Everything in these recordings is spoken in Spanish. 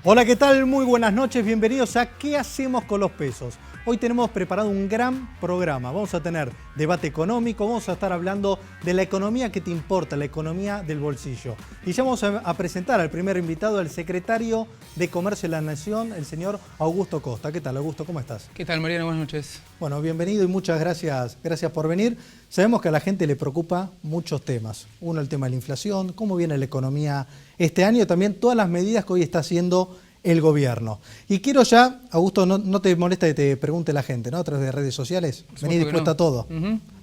Hola, ¿qué tal? Muy buenas noches, bienvenidos a ¿Qué hacemos con los pesos? Hoy tenemos preparado un gran programa. Vamos a tener debate económico, vamos a estar hablando de la economía que te importa, la economía del bolsillo. Y ya vamos a presentar al primer invitado, el secretario de Comercio de la Nación, el señor Augusto Costa. ¿Qué tal, Augusto? ¿Cómo estás? ¿Qué tal, Mariano? Buenas noches. Bueno, bienvenido y muchas gracias por venir. Sabemos que a la gente le preocupa muchos temas. Uno, el tema de la inflación, cómo viene la economía este año, también todas las medidas que hoy está haciendo el gobierno. Y quiero ya, Augusto, no te molesta que te pregunte la gente, ¿no? A través de redes sociales. Vení dispuesta a todo.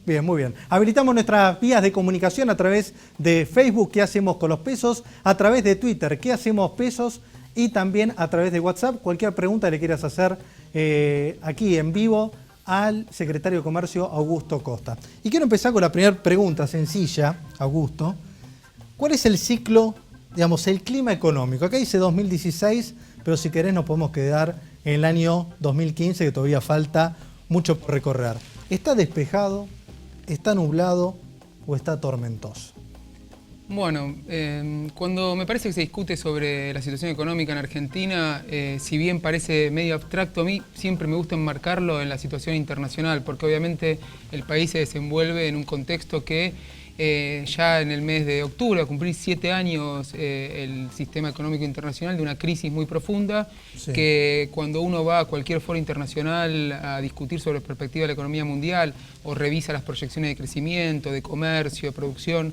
Bien, muy bien. Habilitamos nuestras vías de comunicación a través de Facebook, ¿Qué hacemos con los pesos? A través de Twitter, ¿Qué hacemos pesos? Y también a través de WhatsApp, cualquier pregunta que le quieras hacer aquí en vivo al secretario de Comercio, Augusto Costa. Y quiero empezar con la primera pregunta sencilla, Augusto. ¿Cuál es el ciclo, digamos, el clima económico? Acá dice 2016, pero si querés nos podemos quedar en el año 2015, que todavía falta mucho por recorrer. ¿Está despejado, está nublado o está tormentoso? Bueno, cuando me parece que se discute sobre la situación económica en Argentina, si bien parece medio abstracto, a mí siempre me gusta enmarcarlo en la situación internacional, porque obviamente el país se desenvuelve en un contexto que ya en el mes de octubre, a cumplir 7 años, el sistema económico internacional de una crisis muy profunda, sí, que cuando uno va a cualquier foro internacional a discutir sobre la perspectiva de la economía mundial o revisa las proyecciones de crecimiento, de comercio, de producción,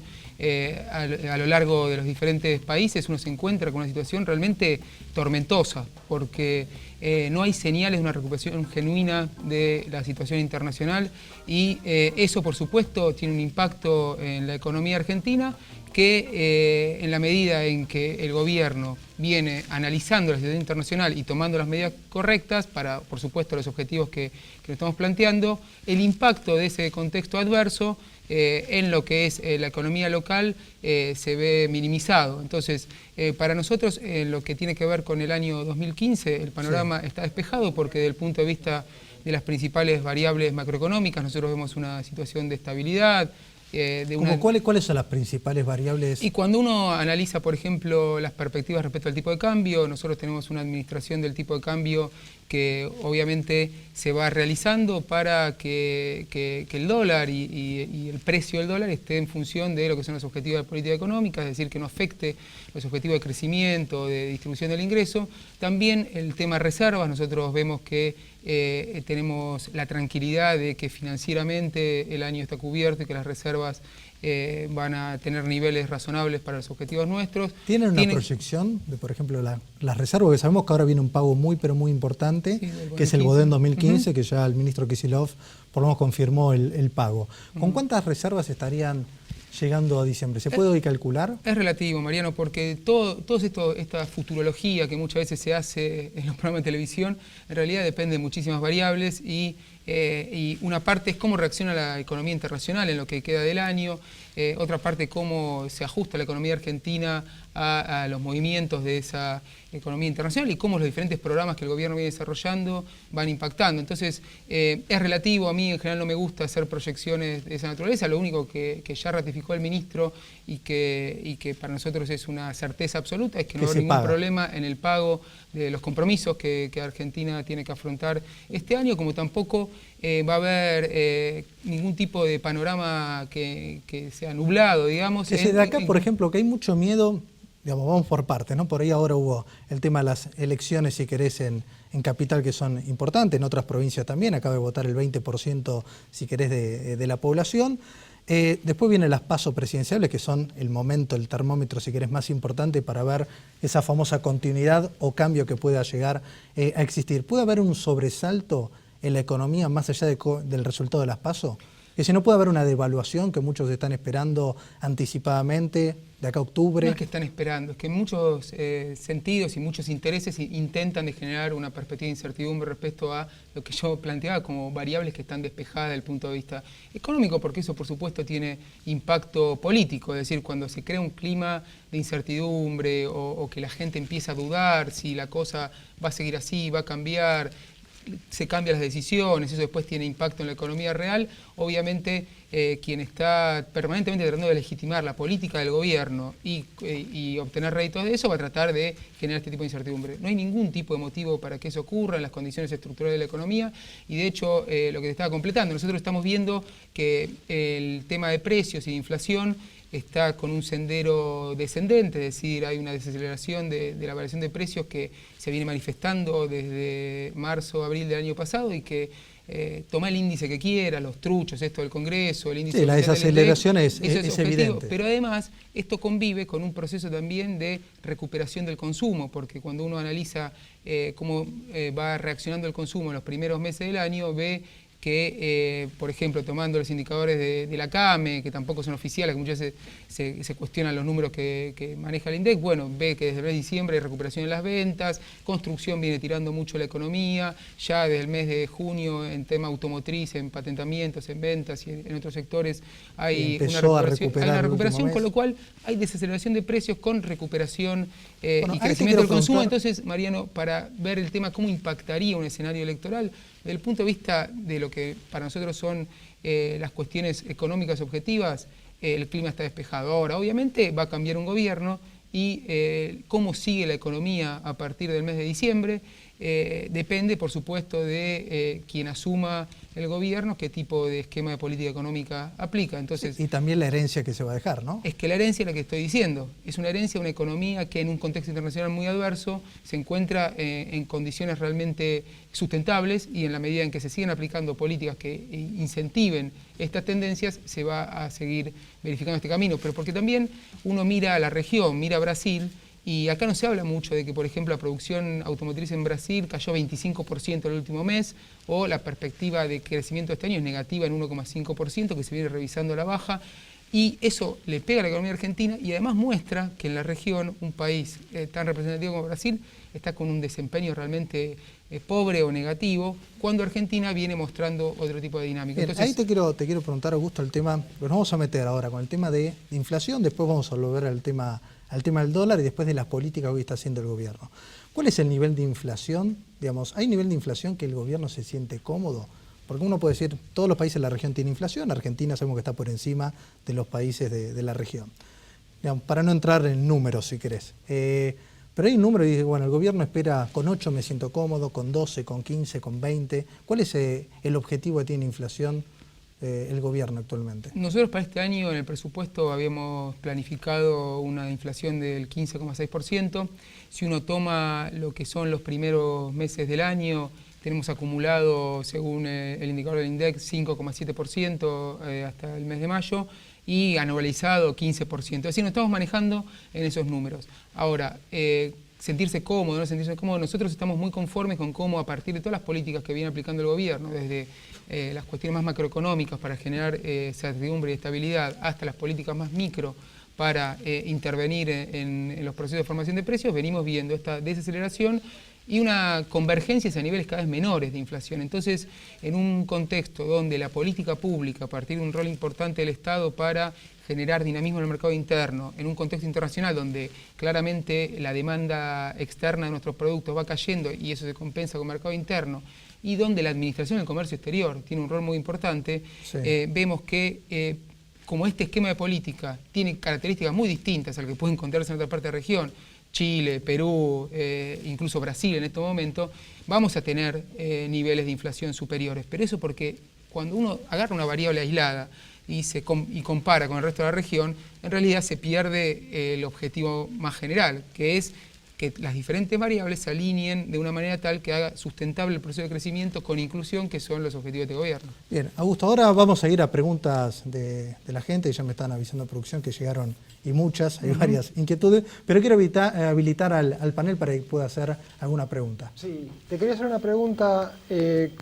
a lo largo de los diferentes países, uno se encuentra con una situación realmente tormentosa, porque no hay señales de una recuperación genuina de la situación internacional y eso, por supuesto, tiene un impacto en la economía argentina que en la medida en que el gobierno viene analizando la situación internacional y tomando las medidas correctas para, por supuesto, los objetivos que nos estamos planteando, el impacto de ese contexto adverso en lo que es la economía local se ve minimizado. Entonces, para nosotros, lo que tiene que ver con el año 2015, el panorama está despejado porque desde el punto de vista de las principales variables macroeconómicas, nosotros vemos una situación de estabilidad. ¿Cuáles son las principales variables? Y cuando uno analiza, por ejemplo, las perspectivas respecto al tipo de cambio, nosotros tenemos una administración del tipo de cambio que obviamente se va realizando para que el dólar y el precio del dólar esté en función de lo que son los objetivos de política económica, es decir, que no afecte los objetivos de crecimiento, de distribución del ingreso. También el tema reservas, nosotros vemos que tenemos la tranquilidad de que financieramente el año está cubierto y que las reservas van a tener niveles razonables para los objetivos nuestros. ¿Tienen una proyección de, por ejemplo, las reservas? Porque sabemos que ahora viene un pago muy, pero muy importante, sí, que es el BODEN 2015, que ya el ministro Kicillof por lo menos confirmó el pago. ¿Con cuántas reservas estarían llegando a diciembre? ¿Se puede hoy calcular? Es relativo, Mariano, porque toda esta futurología que muchas veces se hace en los programas de televisión, en realidad depende de muchísimas variables y una parte es cómo reacciona la economía internacional en lo que queda del año, otra parte cómo se ajusta la economía argentina a los movimientos de esa economía internacional y cómo los diferentes programas que el gobierno viene desarrollando van impactando. Entonces, es relativo, a mí en general no me gusta hacer proyecciones de esa naturaleza, lo único que ya ratificó el ministro y que para nosotros es una certeza absoluta es que no va a haber ningún problema en el pago de los compromisos que Argentina tiene que afrontar este año, como tampoco va a haber ningún tipo de panorama que sea nublado, digamos. De acá, por ejemplo, que hay mucho miedo, digamos, vamos por partes, ¿no? Por ahí ahora hubo el tema de las elecciones, si querés, en Capital, que son importantes, en otras provincias también, acaba de votar el 20%, si querés, de la población. Después vienen las PASO presidenciales, que son el momento, el termómetro, si querés, más importante para ver esa famosa continuidad o cambio que pueda llegar a existir. ¿Puede haber un sobresalto en la economía más allá del resultado de las PASO? Que si no puede haber una devaluación que muchos están esperando anticipadamente de acá a octubre. No es que están esperando, es que en muchos sentidos y muchos intereses intentan de generar una perspectiva de incertidumbre respecto a lo que yo planteaba como variables que están despejadas desde el punto de vista económico, porque eso por supuesto tiene impacto político, es decir, cuando se crea un clima de incertidumbre o que la gente empieza a dudar si la cosa va a seguir así, va a cambiar. se cambian las decisiones, eso después tiene impacto en la economía real. Obviamente quien está permanentemente tratando de legitimar la política del gobierno y obtener réditos de eso va a tratar de generar este tipo de incertidumbre. No hay ningún tipo de motivo para que eso ocurra en las condiciones estructurales de la economía y de hecho lo que te estaba completando, nosotros estamos viendo que el tema de precios y de inflación está con un sendero descendente, es decir, hay una desaceleración de la variación de precios que se viene manifestando desde marzo, abril del año pasado y que toma el índice que quiera, los truchos, esto del Congreso, el índice... Sí, la desaceleración es evidente. Pero además esto convive con un proceso también de recuperación del consumo, porque cuando uno analiza cómo va reaccionando el consumo en los primeros meses del año, ve que, por ejemplo, tomando los indicadores de la CAME, que tampoco son oficiales, que muchas veces se cuestionan los números que maneja el INDEC, bueno, ve que desde el mes de diciembre hay recuperación en las ventas, construcción viene tirando mucho la economía, ya desde el mes de junio en tema automotriz, en patentamientos, en ventas y en otros sectores hay una recuperación, con lo cual hay desaceleración de precios con recuperación y crecimiento del consumo. Entonces, Mariano, para ver el tema, cómo impactaría un escenario electoral, desde el punto de vista de lo que para nosotros son las cuestiones económicas objetivas, el clima está despejado. Ahora, obviamente, va a cambiar un gobierno y cómo sigue la economía a partir del mes de diciembre depende, por supuesto, de quien asuma el gobierno, qué tipo de esquema de política económica aplica. Entonces, y también la herencia que se va a dejar, ¿no? Es que la herencia es la que estoy diciendo. Es una herencia, una economía que en un contexto internacional muy adverso se encuentra en condiciones realmente sustentables y en la medida en que se siguen aplicando políticas que incentiven estas tendencias, se va a seguir verificando este camino. Pero porque también uno mira a la región, mira a Brasil, y acá no se habla mucho de que, por ejemplo, la producción automotriz en Brasil cayó 25% el último mes, o la perspectiva de crecimiento de este año es negativa en 1,5%, que se viene revisando a la baja, y eso le pega a la economía argentina y además muestra que en la región, un país tan representativo como Brasil, está con un desempeño realmente pobre o negativo, cuando Argentina viene mostrando otro tipo de dinámica. Bien, entonces, ahí te quiero preguntar, Augusto, el tema, nos vamos a meter ahora con el tema de inflación, después vamos a volver al tema del dólar y después de las políticas que hoy está haciendo el gobierno. ¿Cuál es el nivel de inflación? Digamos, ¿hay nivel de inflación que el gobierno se siente cómodo? Porque uno puede decir, todos los países de la región tienen inflación, Argentina sabemos que está por encima de los países de la región. Digamos, para no entrar en números, si querés. Pero hay un número y dice, bueno, el gobierno espera con 8 me siento cómodo, con 12, con 15, con 20. ¿Cuál es el objetivo que tiene inflación el gobierno actualmente? Nosotros para este año en el presupuesto habíamos planificado una inflación del 15,6%. Si uno toma lo que son los primeros meses del año, tenemos acumulado, según el indicador del INDEC, 5,7% hasta el mes de mayo y anualizado 15%. Es decir, nos estamos manejando en esos números. Ahora, sentirse cómodo, no sentirse cómodo, nosotros estamos muy conformes con cómo a partir de todas las políticas que viene aplicando el gobierno, desde las cuestiones más macroeconómicas para generar certidumbre y estabilidad, hasta las políticas más micro para intervenir en los procesos de formación de precios, venimos viendo esta desaceleración y una convergencia a niveles cada vez menores de inflación. Entonces, en un contexto donde la política pública, a partir de un rol importante del Estado para generar dinamismo en el mercado interno, en un contexto internacional donde claramente la demanda externa de nuestros productos va cayendo y eso se compensa con el mercado interno, y donde la administración del comercio exterior tiene un rol muy importante, sí. Vemos que como este esquema de política tiene características muy distintas al que puede encontrarse en otra parte de la región, Chile, Perú, incluso Brasil en este momento, vamos a tener niveles de inflación superiores. Pero eso porque cuando uno agarra una variable aislada y compara con el resto de la región, en realidad se pierde el objetivo más general, que es que las diferentes variables se alineen de una manera tal que haga sustentable el proceso de crecimiento con inclusión, que son los objetivos de este gobierno. Bien, Augusto, ahora vamos a ir a preguntas de la gente, ya me están avisando producción que llegaron y muchas, hay varias inquietudes, pero quiero habilitar al panel para que pueda hacer alguna pregunta. Sí, te quería hacer una pregunta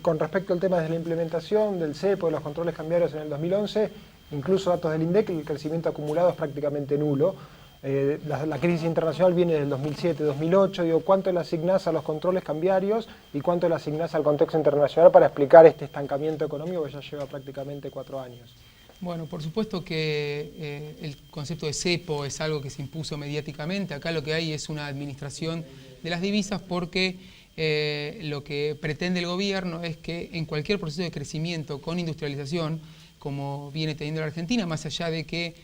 con respecto al tema de la implementación del cepo, de los controles cambiarios en el 2011, incluso datos del INDEC, el crecimiento acumulado es prácticamente nulo. La crisis internacional viene del 2007-2008, digo, ¿cuánto le asignás a los controles cambiarios y cuánto le asignás al contexto internacional para explicar este estancamiento económico que ya lleva prácticamente 4 años? Bueno, por supuesto que el concepto de cepo es algo que se impuso mediáticamente. Acá lo que hay es una administración de las divisas porque lo que pretende el gobierno es que en cualquier proceso de crecimiento con industrialización, como viene teniendo la Argentina, más allá de que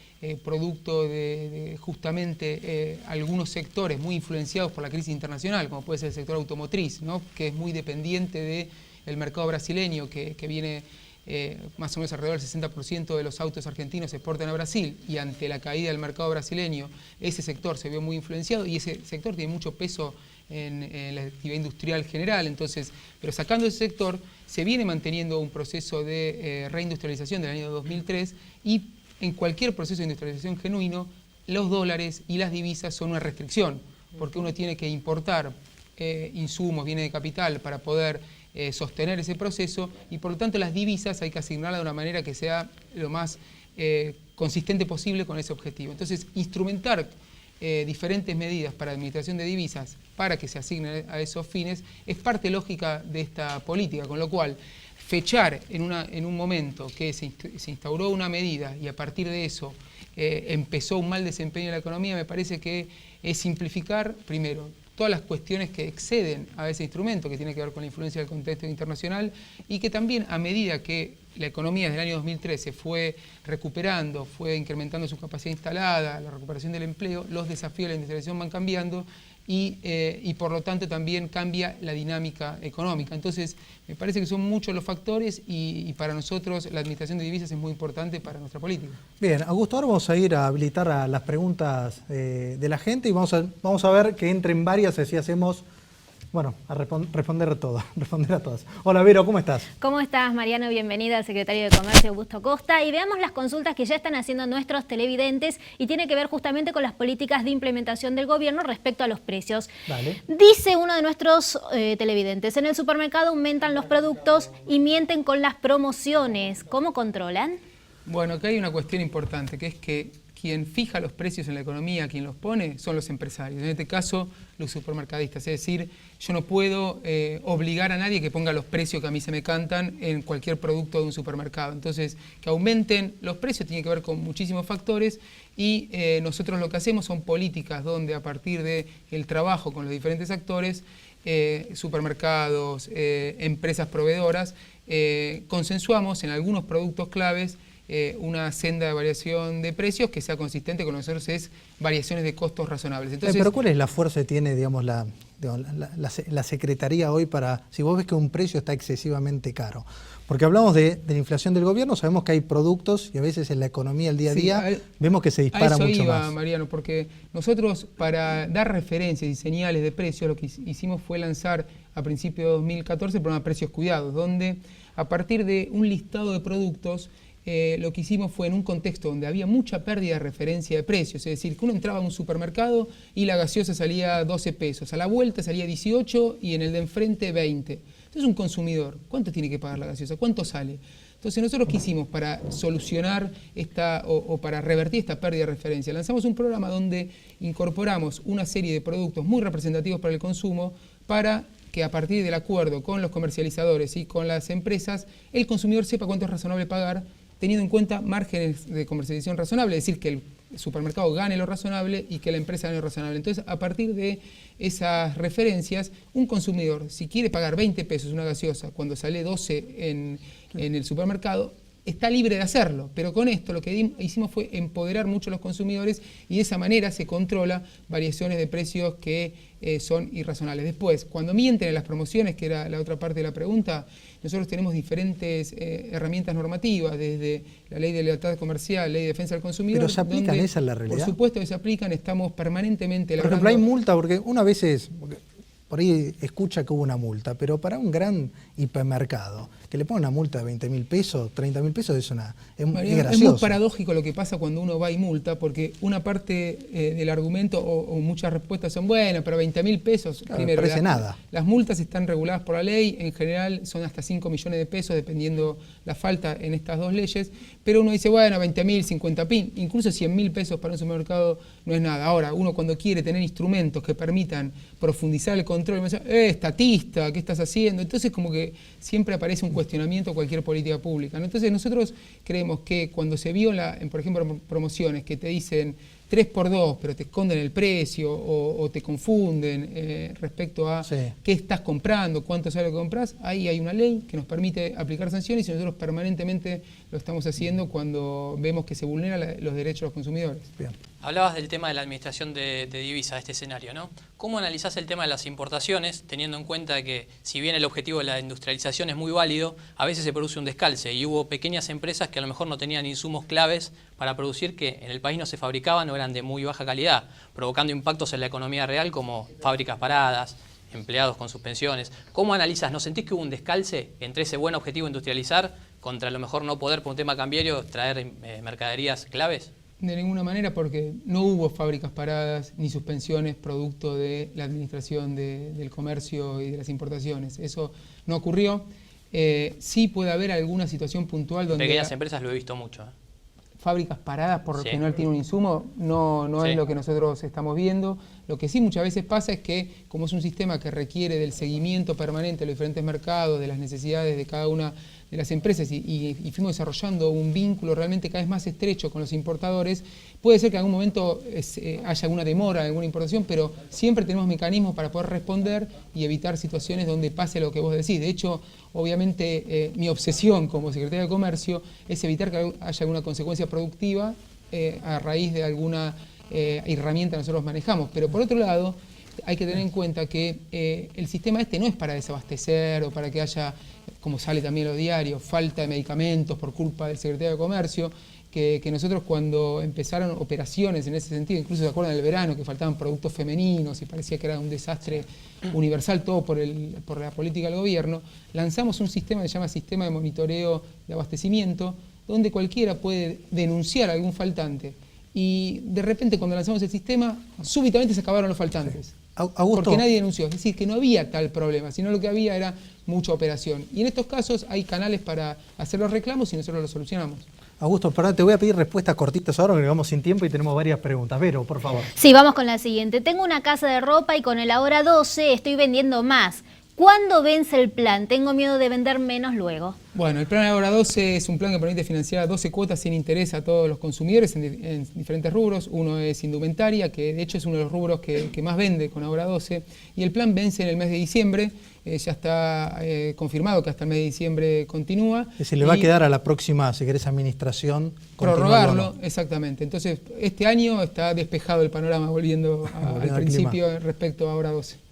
producto de justamente algunos sectores muy influenciados por la crisis internacional, como puede ser el sector automotriz, ¿no?, que es muy dependiente del mercado brasileño, que viene más o menos alrededor del 60% de los autos argentinos se exportan a Brasil, y ante la caída del mercado brasileño ese sector se vio muy influenciado, y ese sector tiene mucho peso en la actividad industrial general. Entonces, pero sacando ese sector, se viene manteniendo un proceso de reindustrialización del año 2003, y en cualquier proceso de industrialización genuino, los dólares y las divisas son una restricción, porque uno tiene que importar insumos, bienes de capital para poder sostener ese proceso, y por lo tanto las divisas hay que asignarlas de una manera que sea lo más consistente posible con ese objetivo. Entonces, instrumentar diferentes medidas para la administración de divisas para que se asignen a esos fines es parte lógica de esta política, con lo cual fechar en un momento que se instauró una medida y a partir de eso empezó un mal desempeño de la economía, me parece que es simplificar, primero, todas las cuestiones que exceden a ese instrumento, que tiene que ver con la influencia del contexto internacional, y que también a medida que la economía desde el año 2013 fue recuperando, fue incrementando su capacidad instalada, la recuperación del empleo, los desafíos de la industrialización van cambiando y por lo tanto también cambia la dinámica económica. Entonces, me parece que son muchos los factores y para nosotros la administración de divisas es muy importante para nuestra política. Bien, Augusto, ahora vamos a ir a habilitar a las preguntas de la gente y vamos a ver que entren varias, así hacemos, bueno, a responder a todas. Hola, Vero, ¿cómo estás? ¿Cómo estás, Mariano? Bienvenida al secretario de Comercio, Augusto Costa. Y veamos las consultas que ya están haciendo nuestros televidentes y tiene que ver justamente con las políticas de implementación del gobierno respecto a los precios. Dale. Dice uno de nuestros televidentes, en el supermercado aumentan los productos y mienten con las promociones. ¿Cómo controlan? Bueno, acá hay una cuestión importante, que es que quien fija los precios en la economía, quien los pone, son los empresarios. En este caso, los supermercadistas. Es decir, yo no puedo obligar a nadie que ponga los precios que a mí se me cantan en cualquier producto de un supermercado. Entonces, que aumenten los precios tiene que ver con muchísimos factores y nosotros lo que hacemos son políticas donde a partir del trabajo con los diferentes actores, supermercados, empresas proveedoras, consensuamos en algunos productos claves una senda de variación de precios que sea consistente con nosotros, es variaciones de costos razonables. Entonces, pero ¿cuál es la fuerza que tiene, digamos, la Secretaría hoy para, si vos ves que un precio está excesivamente caro? Porque hablamos de la inflación del gobierno, sabemos que hay productos y a veces en la economía, el día a día, vemos que se dispara mucho más. Mariano, porque nosotros para dar referencias y señales de precios, lo que hicimos fue lanzar a principios de 2014 el programa Precios Cuidados, donde a partir de un listado de productos, lo que hicimos fue en un contexto donde había mucha pérdida de referencia de precios, es decir, que uno entraba a un supermercado y la gaseosa salía 12 pesos, a la vuelta salía 18 y en el de enfrente 20. Entonces un consumidor, ¿cuánto tiene que pagar la gaseosa? ¿Cuánto sale? Entonces nosotros ¿qué hicimos para solucionar o para revertir esta pérdida de referencia? Lanzamos un programa donde incorporamos una serie de productos muy representativos para el consumo para que a partir del acuerdo con los comercializadores y con las empresas, el consumidor sepa cuánto es razonable pagar, teniendo en cuenta márgenes de comercialización razonable, es decir, que el supermercado gane lo razonable y que la empresa gane lo razonable. Entonces, a partir de esas referencias, un consumidor, si quiere pagar 20 pesos una gaseosa cuando sale 12 en el supermercado, está libre de hacerlo, pero con esto lo que hicimos fue empoderar mucho a los consumidores y de esa manera se controla variaciones de precios que son irrazonables. Después, cuando mienten en las promociones, que era la otra parte de la pregunta, nosotros tenemos diferentes herramientas normativas, desde la Ley de Lealtad Comercial, Ley de Defensa del Consumidor. ¿Pero se aplican esas en la realidad? Por supuesto que se aplican, estamos permanentemente elaborando. Por ejemplo, hay multa, porque una vez por ahí escucha que hubo una multa, pero para un gran hipermercado, que le pongan una multa de 20.000 pesos, 30.000 pesos, es gracioso. Es muy paradójico lo que pasa cuando uno va y multa, porque una parte del argumento o muchas respuestas son, bueno, pero 20.000 pesos, claro, primero, no parece nada. Las multas están reguladas por la ley, en general son hasta 5 millones de pesos, dependiendo la falta en estas dos leyes, pero uno dice, bueno, 20.000, 50.000, incluso 100.000 pesos para un supermercado no es nada. Ahora, uno cuando quiere tener instrumentos que permitan profundizar el control, me dice, estatista, ¿qué estás haciendo? Entonces como que siempre aparece un cuestionamiento a cualquier política pública, ¿no? Entonces nosotros creemos que cuando se viola, por ejemplo, promociones que te dicen 3x2, pero te esconden el precio o te confunden respecto a qué estás comprando, cuánto sale lo que compras, ahí hay una ley que nos permite aplicar sanciones y nosotros permanentemente lo estamos haciendo cuando vemos que se vulneran los derechos de los consumidores. Bien. Hablabas del tema de la administración de divisas, este escenario, ¿no? ¿Cómo analizás el tema de las importaciones, teniendo en cuenta que, si bien el objetivo de la industrialización es muy válido, a veces se produce un descalce y hubo pequeñas empresas que a lo mejor no tenían insumos claves para producir que en el país no se fabricaban o eran de muy baja calidad, provocando impactos en la economía real como fábricas paradas, empleados con suspensiones? ¿Cómo analizás? ¿No sentís que hubo un descalce entre ese buen objetivo de industrializar contra a lo mejor no poder, por un tema cambiario, traer mercaderías claves? De ninguna manera, porque no hubo fábricas paradas ni suspensiones producto de la administración del comercio y de las importaciones. Eso no ocurrió. Sí puede haber alguna situación puntual donde... Pequeñas empresas lo he visto mucho. Fábricas paradas porque no tiene un insumo, no es lo que nosotros estamos viendo. Lo que sí muchas veces pasa es que, como es un sistema que requiere del seguimiento permanente de los diferentes mercados, de las necesidades de cada una de las empresas y fuimos desarrollando un vínculo realmente cada vez más estrecho con los importadores, puede ser que en algún momento haya alguna demora en alguna importación, pero siempre tenemos mecanismos para poder responder y evitar situaciones donde pase lo que vos decís. De hecho, obviamente, mi obsesión como secretario de Comercio es evitar que haya alguna consecuencia productiva a raíz de alguna herramienta que nosotros manejamos. Pero por otro lado, hay que tener en cuenta que el sistema no es para desabastecer o para que haya, como sale también en los diarios, falta de medicamentos por culpa del secretario de Comercio, que nosotros cuando empezaron operaciones en ese sentido, incluso se acuerdan del verano que faltaban productos femeninos y parecía que era un desastre universal todo por la política del gobierno, lanzamos un sistema que se llama Sistema de Monitoreo de Abastecimiento, donde cualquiera puede denunciar a algún faltante. Y de repente cuando lanzamos el sistema, súbitamente se acabaron los faltantes. Sí. Augusto. Porque nadie denunció. Es decir, que no había tal problema, sino lo que había era mucha operación. Y en estos casos hay canales para hacer los reclamos y nosotros los solucionamos. Augusto, perdón, te voy a pedir respuestas cortitas ahora porque vamos sin tiempo y tenemos varias preguntas. Vero, por favor. Sí, vamos con la siguiente. Tengo una casa de ropa y con el ahora 12 estoy vendiendo más. ¿Cuándo vence el plan? Tengo miedo de vender menos luego. Bueno, el plan ahora 12 es un plan que permite financiar 12 cuotas sin interés a todos los consumidores en diferentes rubros. Uno es indumentaria, que de hecho es uno de los rubros que más vende con ahora 12. Y el plan vence en el mes de diciembre. Ya está confirmado que hasta el mes de diciembre continúa. Se le va a quedar a la próxima, si querés, administración. Prorrogarlo, exactamente. Entonces, este año está despejado el panorama, volviendo al principio respecto a ahora 12.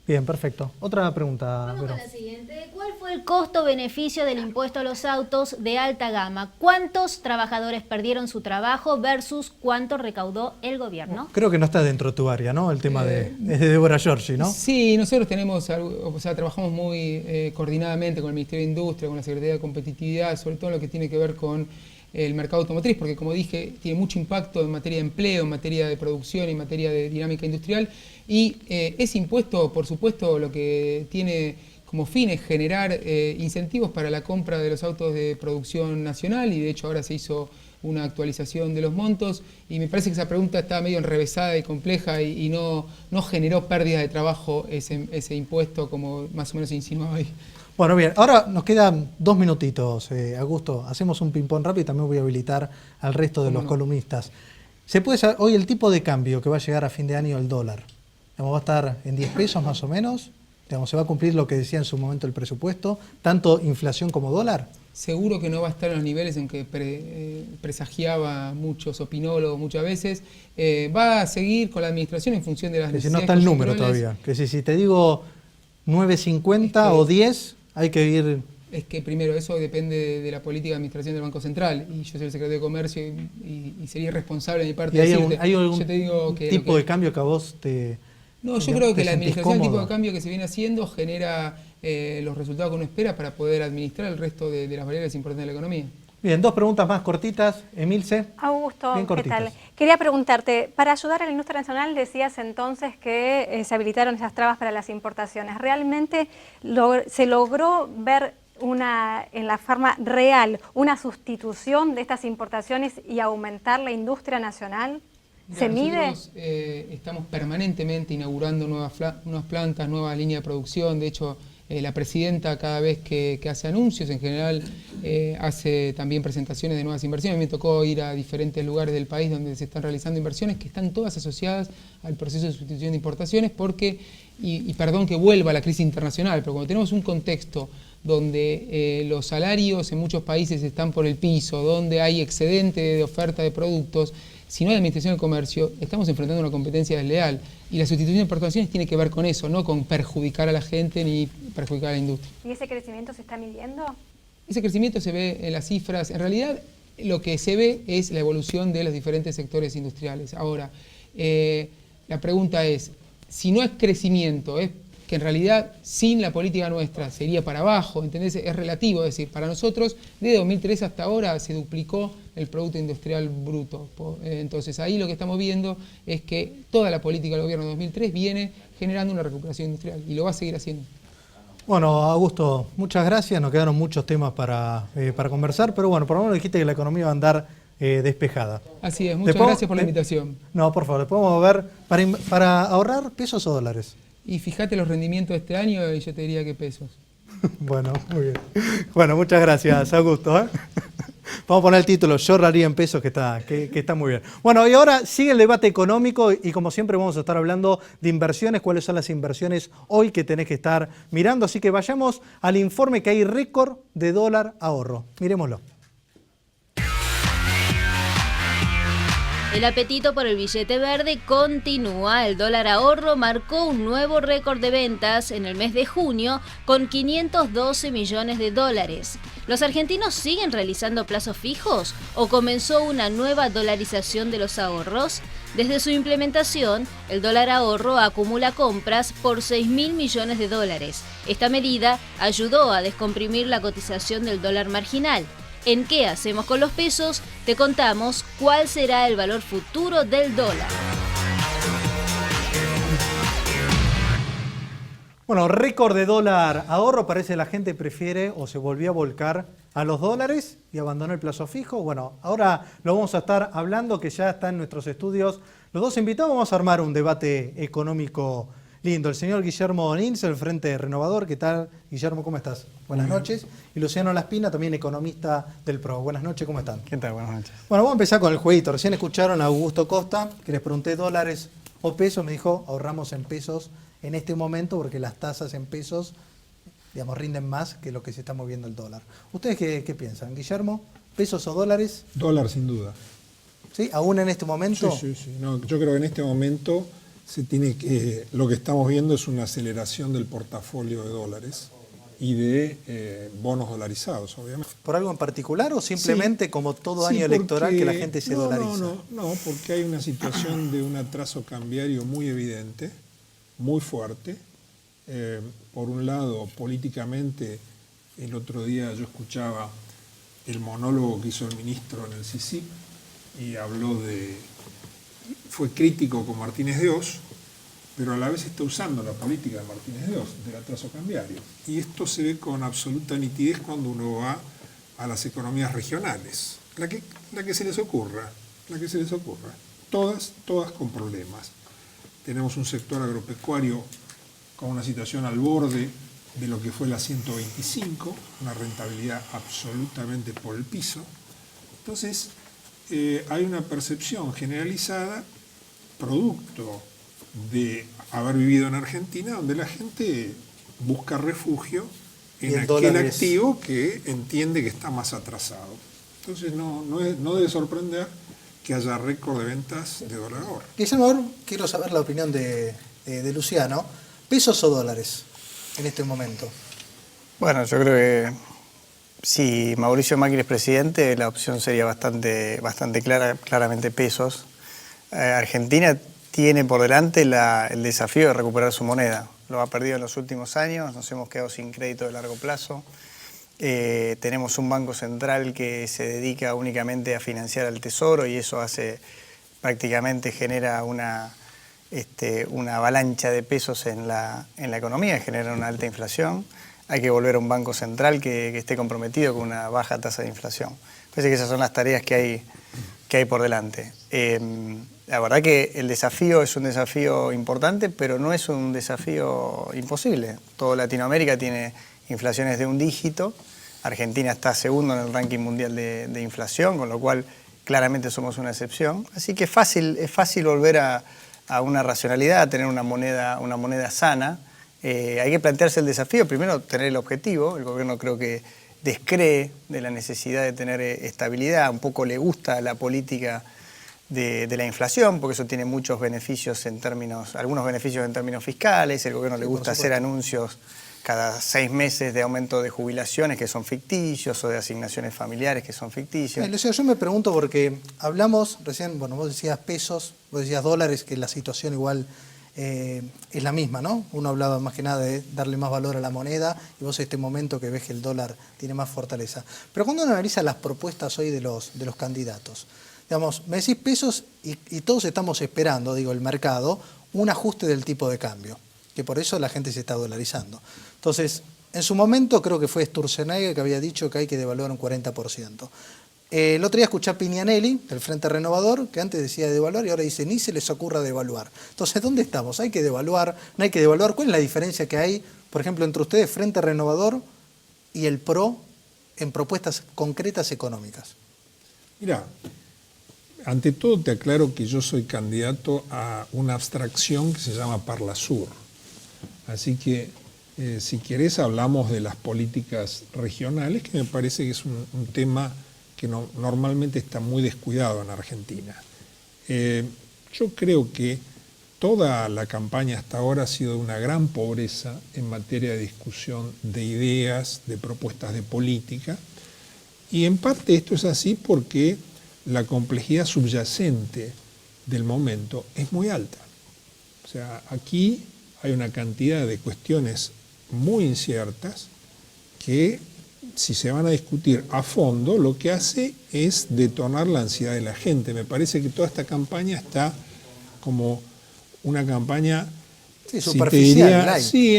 Bien, perfecto. Otra pregunta. Vamos con la siguiente. ¿Cuál fue el costo-beneficio del impuesto a los autos de alta gama? ¿Cuántos trabajadores perdieron su trabajo versus cuánto recaudó el gobierno? Creo que no está dentro de tu área, ¿no? El tema es de Débora Giorgi, ¿no? Sí, nosotros trabajamos muy coordinadamente con el Ministerio de Industria, con la Secretaría de Competitividad, sobre todo en lo que tiene que ver con el mercado automotriz, porque como dije, tiene mucho impacto en materia de empleo, en materia de producción, en materia de dinámica industrial, y ese impuesto, por supuesto, lo que tiene como fin es generar incentivos para la compra de los autos de producción nacional, y de hecho ahora se hizo una actualización de los montos, y me parece que esa pregunta está medio enrevesada y compleja y no generó pérdida de trabajo ese impuesto como más o menos se insinuaba ahí. Bueno, bien, ahora nos quedan 2 minutitos, Augusto. Hacemos un ping-pong rápido y también voy a habilitar al resto de los columnistas. ¿Se puede saber hoy el tipo de cambio que va a llegar a fin de año el dólar? ¿Va a estar en 10 pesos más o menos? ¿Se va a cumplir lo que decía en su momento el presupuesto? ¿Tanto inflación como dólar? Seguro que no va a estar en los niveles en que presagiaba muchos opinólogos muchas veces. Va a seguir con la administración en función de las necesidades. Si no está el número todavía. Que si te digo 9.50 o 10... Hay que ir... Es que primero eso depende de la política de administración del Banco Central y yo soy el secretario de Comercio y sería irresponsable de mi parte decirte. ¿Hay algún tipo de cambio que a vos te... No, yo creo que la administración del tipo de cambio que se viene haciendo genera los resultados que uno espera para poder administrar el resto de las variables importantes de la economía. Bien, 2 preguntas más cortitas. Emilce. Augusto, ¿qué tal? Quería preguntarte, para ayudar a la industria nacional decías entonces que se habilitaron esas trabas para las importaciones. ¿Realmente se logró ver en la forma real una sustitución de estas importaciones y aumentar la industria nacional? ¿Se mide? Nosotros estamos permanentemente inaugurando nuevas plantas, nueva línea de producción. De hecho, La presidenta cada vez que hace anuncios, en general hace también presentaciones de nuevas inversiones. Me tocó ir a diferentes lugares del país donde se están realizando inversiones que están todas asociadas al proceso de sustitución de importaciones porque, y perdón que vuelva a la crisis internacional, pero cuando tenemos un contexto donde los salarios en muchos países están por el piso, donde hay excedente de oferta de productos, si no hay administración del comercio, estamos enfrentando una competencia desleal. Y la sustitución de importaciones tiene que ver con eso, no con perjudicar a la gente ni perjudicar a la industria. ¿Y ese crecimiento se está midiendo? Ese crecimiento se ve en las cifras. En realidad, lo que se ve es la evolución de los diferentes sectores industriales. Ahora, la pregunta es, si no es crecimiento, es que en realidad sin la política nuestra sería para abajo, ¿entendés? Es relativo, es decir, para nosotros desde 2003 hasta ahora se duplicó el Producto Industrial Bruto. Entonces ahí lo que estamos viendo es que toda la política del gobierno de 2003 viene generando una recuperación industrial y lo va a seguir haciendo. Bueno, Augusto, muchas gracias, nos quedaron muchos temas para conversar, pero bueno, por lo menos dijiste que la economía va a andar despejada. Así es, muchas gracias por la invitación. No, por favor, después vamos a ver, para ahorrar pesos o dólares. Y fíjate los rendimientos de este año y yo te diría que pesos. Bueno, muy bien. Bueno, muchas gracias, Augusto. Vamos a poner el título, yo ahorraría en pesos, que está muy bien. Bueno, y ahora sigue el debate económico y como siempre vamos a estar hablando de inversiones, cuáles son las inversiones hoy que tenés que estar mirando. Así que vayamos al informe que hay récord de dólar ahorro. Miremoslo. El apetito por el billete verde continúa. El dólar ahorro marcó un nuevo récord de ventas en el mes de junio con 512 millones de dólares. ¿Los argentinos siguen realizando plazos fijos o comenzó una nueva dolarización de los ahorros? Desde su implementación, el dólar ahorro acumula compras por 6.000 millones de dólares. Esta medida ayudó a descomprimir la cotización del dólar marginal. ¿En qué hacemos con los pesos? Te contamos cuál será el valor futuro del dólar. Bueno, récord de dólar ahorro, parece que la gente prefiere o se volvió a volcar a los dólares y abandonó el plazo fijo. Bueno, ahora lo vamos a estar hablando, que ya está en nuestros estudios los dos invitados. Vamos a armar un debate económico lindo. El señor Guillermo Nils, del Frente Renovador. ¿Qué tal, Guillermo? ¿Cómo estás? Buenas noches. Y Luciano Laspina, también economista del PRO. Buenas noches, ¿cómo están? ¿Qué tal? Buenas noches. Bueno, vamos a empezar con el jueguito. Recién escucharon a Augusto Costa, que les pregunté dólares o pesos. Me dijo, ahorramos en pesos en este momento porque las tasas en pesos, digamos, rinden más que lo que se está moviendo el dólar. ¿Ustedes qué piensan? Guillermo, ¿pesos o dólares? Dólar, sin duda. ¿Sí? ¿Aún en este momento? Sí. No, yo creo que en este momento lo que estamos viendo es una aceleración del portafolio de dólares y de bonos dolarizados, obviamente. ¿Por algo en particular o simplemente como todo año electoral que la gente se dolariza? No, porque hay una situación de un atraso cambiario muy evidente, muy fuerte. Por un lado, políticamente, el otro día yo escuchaba el monólogo que hizo el ministro en el CICIP y fue crítico con Martínez de Oz, pero a la vez está usando la política de Martínez de Oz, del atraso cambiario. Y esto se ve con absoluta nitidez cuando uno va a las economías regionales, la que se les ocurra, todas con problemas. Tenemos un sector agropecuario con una situación al borde de lo que fue la 125, una rentabilidad absolutamente por el piso. Entonces, hay una percepción generalizada, producto de haber vivido en Argentina, donde la gente busca refugio en aquel activo que entiende que está más atrasado. Entonces, no debe sorprender que haya récord de ventas de dólar ahora. Guillermo, quiero saber la opinión de Luciano. ¿Pesos o dólares en este momento? Bueno, yo creo que si Mauricio Macri es presidente, la opción sería bastante clara, claramente pesos. Argentina tiene por delante el desafío de recuperar su moneda. Lo ha perdido en los últimos años, nos hemos quedado sin crédito de largo plazo. Tenemos un banco central que se dedica únicamente a financiar al tesoro y eso genera una avalancha de pesos en la economía, genera una alta inflación. Hay que volver a un banco central que esté comprometido con una baja tasa de inflación. Parece que esas son las tareas que hay hay por delante. La verdad que el desafío es un desafío importante, pero no es un desafío imposible. Toda Latinoamérica tiene inflaciones de un dígito. Argentina está segundo en el ranking mundial de inflación, con lo cual claramente somos una excepción. Así que es fácil volver a una racionalidad, a tener una moneda sana. Hay que plantearse el desafío, primero tener el objetivo. El gobierno creo que descree de la necesidad de tener estabilidad, un poco le gusta la política de la inflación, porque eso tiene muchos beneficios algunos beneficios en términos fiscales. El gobierno le gusta hacer anuncios cada 6 meses de aumento de jubilaciones que son ficticios o de asignaciones familiares que son ficticias. Lucio, yo me pregunto porque hablamos recién, bueno, vos decías pesos, vos decías dólares, que la situación igual es la misma, ¿no? Uno hablaba más que nada de darle más valor a la moneda y vos en este momento que ves que el dólar tiene más fortaleza. Pero cuando uno analiza las propuestas hoy de los candidatos, digamos, me decís pesos y todos estamos esperando, digo, el mercado, un ajuste del tipo de cambio, que por eso la gente se está dolarizando. Entonces, en su momento creo que fue Sturzenegger que había dicho que hay que devaluar un 40%. El otro día escuché a Piñanelli, del Frente Renovador, que antes decía devaluar y ahora dice ni se les ocurra devaluar. Entonces, ¿dónde estamos? ¿Hay que devaluar? ¿No hay que devaluar? ¿Cuál es la diferencia que hay, por ejemplo, entre ustedes, Frente Renovador, y el PRO en propuestas concretas económicas? Mira, ante todo te aclaro que yo soy candidato a una abstracción que se llama Parlasur. Así que, si querés, hablamos de las políticas regionales, que me parece que es un tema que normalmente está muy descuidado en Argentina. Yo creo que toda la campaña hasta ahora ha sido una gran pobreza en materia de discusión de ideas, de propuestas de política, y en parte esto es así porque la complejidad subyacente del momento es muy alta. O sea, aquí hay una cantidad de cuestiones muy inciertas que, si se van a discutir a fondo, lo que hace es detonar la ansiedad de la gente. Me parece que toda esta campaña está como una campaña, sí, superficial, light. Sí,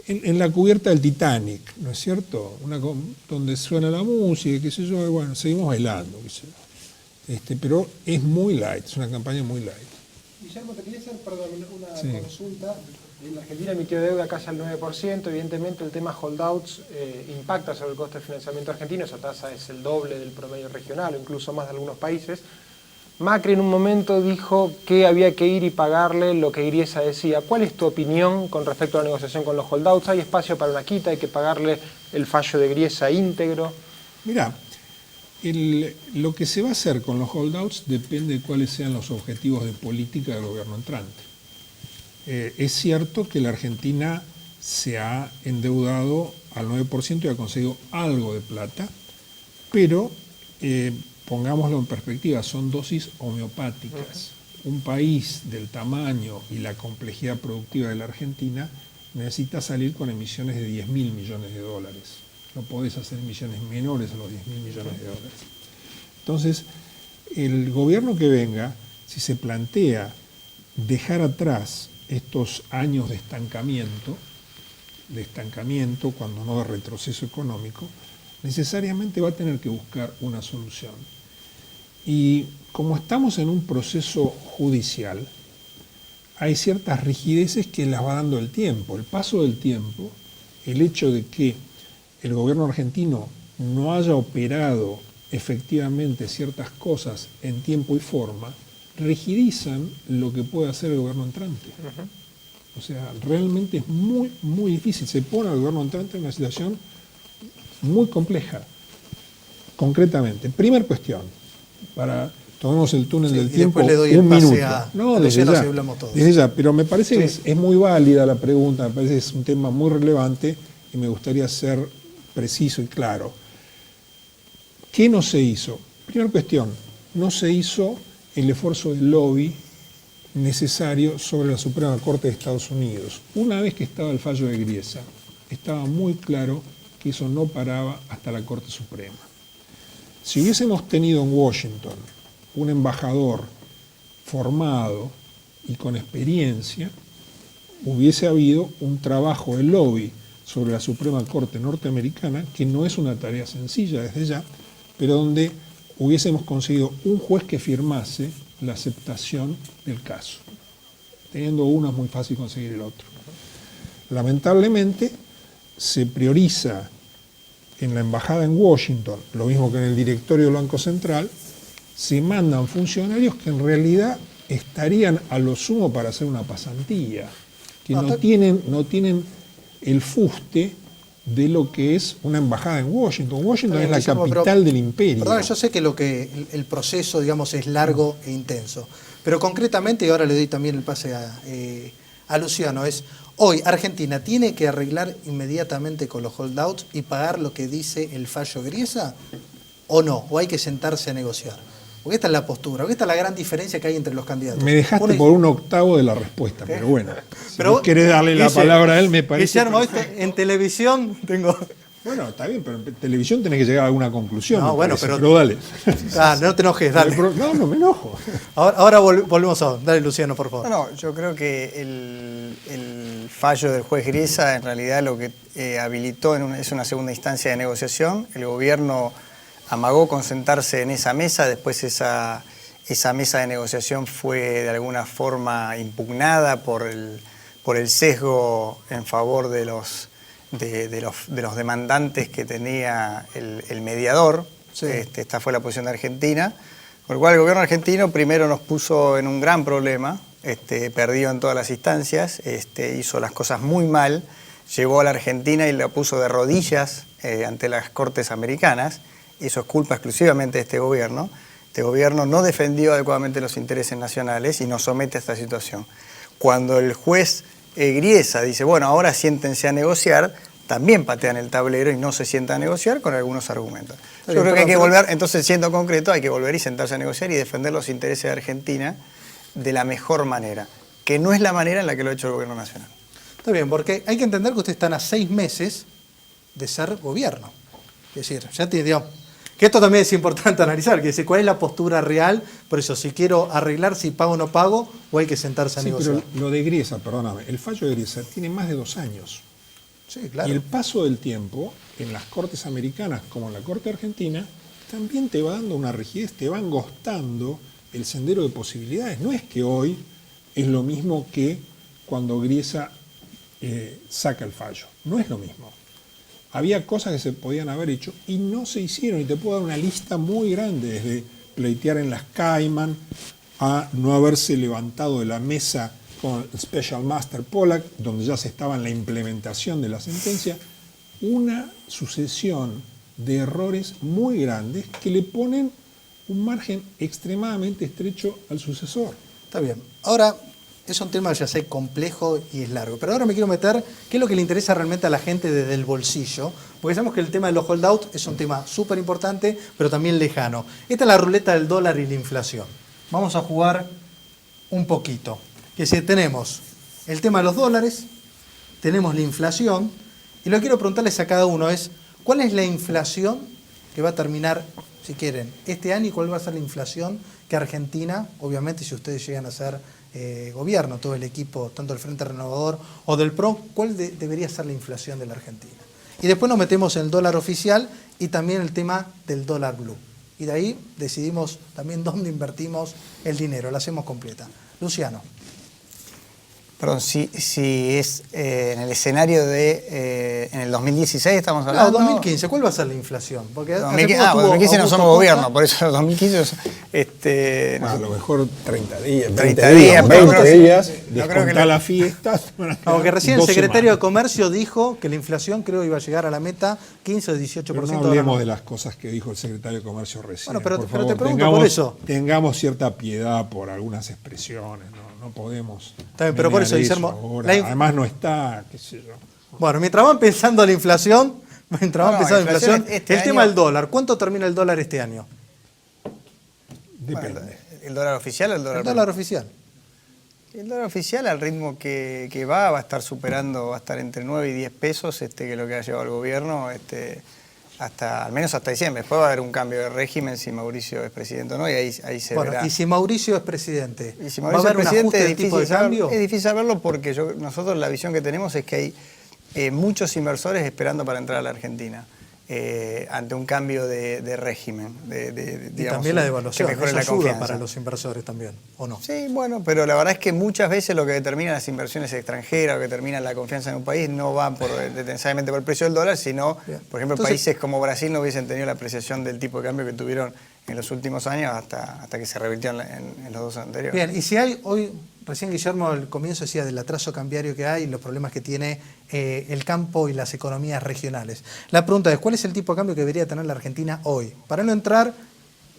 en la cubierta del Titanic, ¿no es cierto? Donde suena la música, qué sé yo, y bueno, seguimos bailando, qué sé yo. Pero es muy light, es una campaña muy light. Guillermo, te quería hacer, una consulta. La Argentina emitió deuda casi al 9%, evidentemente el tema holdouts impacta sobre el costo de financiamiento argentino, esa tasa es el doble del promedio regional o incluso más de algunos países. Macri en un momento dijo que había que ir y pagarle lo que Griesa decía. ¿Cuál es tu opinión con respecto a la negociación con los holdouts? ¿Hay espacio para una quita? ¿Hay que pagarle el fallo de Griesa íntegro? Mirá, lo que se va a hacer con los holdouts depende de cuáles sean los objetivos de política del gobierno entrante. Es cierto que la Argentina se ha endeudado al 9% y ha conseguido algo de plata, pero pongámoslo en perspectiva, son dosis homeopáticas. Un país del tamaño y la complejidad productiva de la Argentina necesita salir con emisiones de 10.000 millones de dólares. No podés hacer emisiones menores a los 10.000 millones de dólares. Entonces, el gobierno que venga, si se plantea dejar atrás estos años de estancamiento cuando no de retroceso económico, necesariamente va a tener que buscar una solución. Y como estamos en un proceso judicial, hay ciertas rigideces que las va dando el tiempo. El paso del tiempo, el hecho de que el gobierno argentino no haya operado efectivamente ciertas cosas en tiempo y forma, rigidizan lo que puede hacer el gobierno entrante. O sea, realmente es muy, muy difícil. Se pone al gobierno entrante en una situación muy compleja. Concretamente, primera cuestión, tomemos el túnel del tiempo, le doy un minuto. No, desde ya, pero me parece que es muy válida la pregunta, me parece que es un tema muy relevante y me gustaría ser preciso y claro. ¿Qué no se hizo? Primera cuestión, no se hizo el esfuerzo de lobby necesario sobre la Suprema Corte de Estados Unidos. Una vez que estaba el fallo de Griesa, estaba muy claro que eso no paraba hasta la Corte Suprema. Si hubiésemos tenido en Washington un embajador formado y con experiencia, hubiese habido un trabajo de lobby sobre la Suprema Corte norteamericana, que no es una tarea sencilla desde ya, pero donde hubiésemos conseguido un juez que firmase la aceptación del caso. Teniendo uno es muy fácil conseguir el otro. Lamentablemente se prioriza en la embajada en Washington, lo mismo que en el directorio del Banco Central, se mandan funcionarios que en realidad estarían a lo sumo para hacer una pasantía, que no tienen el fuste de lo que es una embajada en Washington. Washington es la capital del imperio. Perdón, yo sé que el proceso, digamos, es largo e intenso, pero concretamente, y ahora le doy también el pase a Luciano, es hoy Argentina tiene que arreglar inmediatamente con los holdouts y pagar lo que dice el fallo Griesa, o no, o hay que sentarse a negociar. Porque esta es la postura, porque esta es la gran diferencia que hay entre los candidatos. Me dejaste por un octavo de la respuesta, pero bueno, si vos querés darle la palabra a él, me parece... Guillermo, en televisión tengo... Bueno, está bien, pero en televisión tenés que llegar a alguna conclusión. No, bueno, pero dale. No te enojes, dale. No me enojo. Ahora volvemos a... Dale, Luciano, por favor. No, yo creo que el fallo del juez Griesa en realidad lo que habilitó es una segunda instancia de negociación. El gobierno amagó con sentarse en esa mesa, después esa mesa de negociación fue de alguna forma impugnada por el sesgo en favor de los demandantes que tenía el mediador. Sí. Esta fue la posición de Argentina, con lo cual el gobierno argentino primero nos puso en un gran problema, perdió en todas las instancias, hizo las cosas muy mal, llevó a la Argentina y la puso de rodillas ante las cortes americanas. Eso es culpa exclusivamente de este gobierno. Este gobierno no defendió adecuadamente los intereses nacionales y nos somete a esta situación. Cuando el juez Griesa dice, bueno, ahora siéntense a negociar, también patean el tablero y no se sientan a negociar con algunos argumentos. Yo creo que hay que volver, entonces siendo concreto, hay que volver y sentarse a negociar y defender los intereses de Argentina de la mejor manera, que no es la manera en la que lo ha hecho el gobierno nacional. Está bien, porque hay que entender que ustedes están a 6 meses de ser gobierno. Es decir, ya te digo, que esto también es importante analizar, que decir, cuál es la postura real, por eso, si quiero arreglar, si pago o no pago, o hay que sentarse a negociar. Pero lo de Griesa, perdóname, el fallo de Griesa tiene más de 2 años. Sí, claro. Y el paso del tiempo, en las cortes americanas como en la corte argentina, también te va dando una rigidez, te va angostando el sendero de posibilidades. No es que hoy es lo mismo que cuando Griesa saca el fallo, no es lo mismo. Había cosas que se podían haber hecho y no se hicieron. Y te puedo dar una lista muy grande, desde pleitear en las Cayman a no haberse levantado de la mesa con el Special Master Pollack, donde ya se estaba en la implementación de la sentencia. Una sucesión de errores muy grandes que le ponen un margen extremadamente estrecho al sucesor. Está bien. Ahora, es un tema, ya sé, complejo y es largo. Pero ahora me quiero meter, ¿qué es lo que le interesa realmente a la gente desde el bolsillo? Porque sabemos que el tema de los holdouts es un tema súper importante, pero también lejano. Esta es la ruleta del dólar y la inflación. Vamos a jugar un poquito. Es decir, tenemos el tema de los dólares, tenemos la inflación, y lo que quiero preguntarles a cada uno es, ¿cuál es la inflación que va a terminar, si quieren, este año y cuál va a ser la inflación que Argentina, obviamente si ustedes llegan a ser gobierno, todo el equipo, tanto del Frente Renovador o del PRO, ¿cuál debería ser la inflación de la Argentina? Y después nos metemos en el dólar oficial y también el tema del dólar blue. Y de ahí decidimos también dónde invertimos el dinero, la hacemos completa. Luciano. Perdón, si es en el escenario de en el 2016 estamos hablando. No, 2015, ¿cuál va a ser la inflación? Porque 2015 no somos gobierno, por eso 2015 a lo mejor 30 días, 30 días, 20 días, descontar las fiestas. Aunque recién el secretario de Comercio dijo que la inflación creo iba a llegar a la meta 15 o 18%. Pero no hablemos de las cosas que dijo el secretario de Comercio recién. Bueno, pero por favor, te pregunto por eso. Tengamos cierta piedad por algunas expresiones, no podemos. Está bien, pero por eso, Guillermo. Además no está, qué sé yo. Bueno, mientras van pensando la inflación, el año, tema del dólar. ¿Cuánto termina el dólar este año? Depende. Bueno, ¿el dólar oficial o el dólar? El dólar oficial. El dólar oficial al ritmo que va a estar superando, va a estar entre 9 y 10 pesos, que es lo que ha llevado el gobierno, al menos hasta diciembre. Después va a haber un cambio de régimen si Mauricio es presidente o no, y ahí se verá. Y si Mauricio es presidente, y si ¿va a haber un ajuste de tipo de cambio? Es difícil verlo porque nosotros la visión que tenemos es que hay muchos inversores esperando para entrar a la Argentina. ante un cambio de régimen. Y también la devaluación, que mejore eso la ayuda confianza. para los inversores también, ¿o no? Sí, bueno, pero la verdad es que muchas veces lo que determina las inversiones extranjeras, lo que determina la confianza en un país, no va necesariamente por el precio del dólar, sino, Bien. por ejemplo, Entonces, países como Brasil no hubiesen tenido la apreciación del tipo de cambio que tuvieron en los últimos años hasta que se revirtió en los dos anteriores. Bien, y si hay hoy, recién Guillermo al comienzo decía del atraso cambiario que hay y los problemas que tiene el campo y las economías regionales. La pregunta es, ¿cuál es el tipo de cambio que debería tener la Argentina hoy? Para no entrar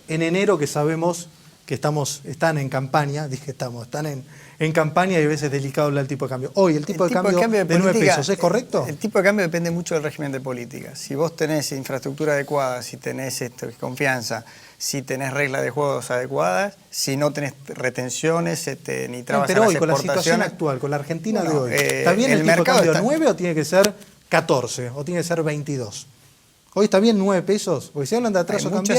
en enero, que sabemos que están en campaña, están en campaña y a veces es delicado hablar del tipo de cambio. Hoy el tipo de cambio de 9 pesos, ¿es correcto? El tipo de cambio depende mucho del régimen de política. Si vos tenés infraestructura adecuada, si tenés confianza, si tenés reglas de juegos adecuadas, si no tenés retenciones ni trabas a pero las hoy, con la exportaciones. situación actual, con la Argentina Bueno, de hoy, ¿está bien el tipo de mercado cambio está 9 o tiene que ser 14 o tiene que ser 22? ¿Hoy está bien 9 pesos? Porque si hablan de atraso cambiario...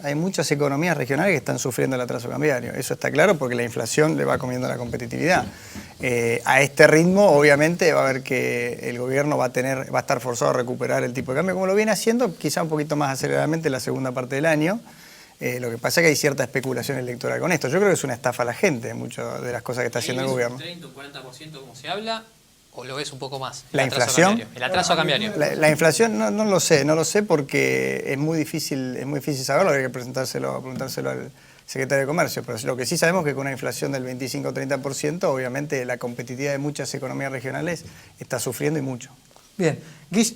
Hay muchas economías regionales que están sufriendo el atraso cambiario. Eso está claro porque la inflación le va comiendo la competitividad. A este ritmo, obviamente, va a haber que el gobierno va a estar forzado a recuperar el tipo de cambio, como lo viene haciendo, quizá un poquito más aceleradamente en la segunda parte del año. Lo que pasa es que hay cierta especulación electoral con esto. Yo creo que es una estafa a la gente, muchas de las cosas que está haciendo el gobierno. ¿Un 30 o 40% como se habla? ¿O lo ves un poco más? ¿La inflación? El atraso cambiario. La inflación no lo sé porque es muy difícil saberlo, hay que preguntárselo al secretario de Comercio, pero lo que sí sabemos es que con una inflación del 25-30%, obviamente la competitividad de muchas economías regionales está sufriendo y mucho. Bien, Guis,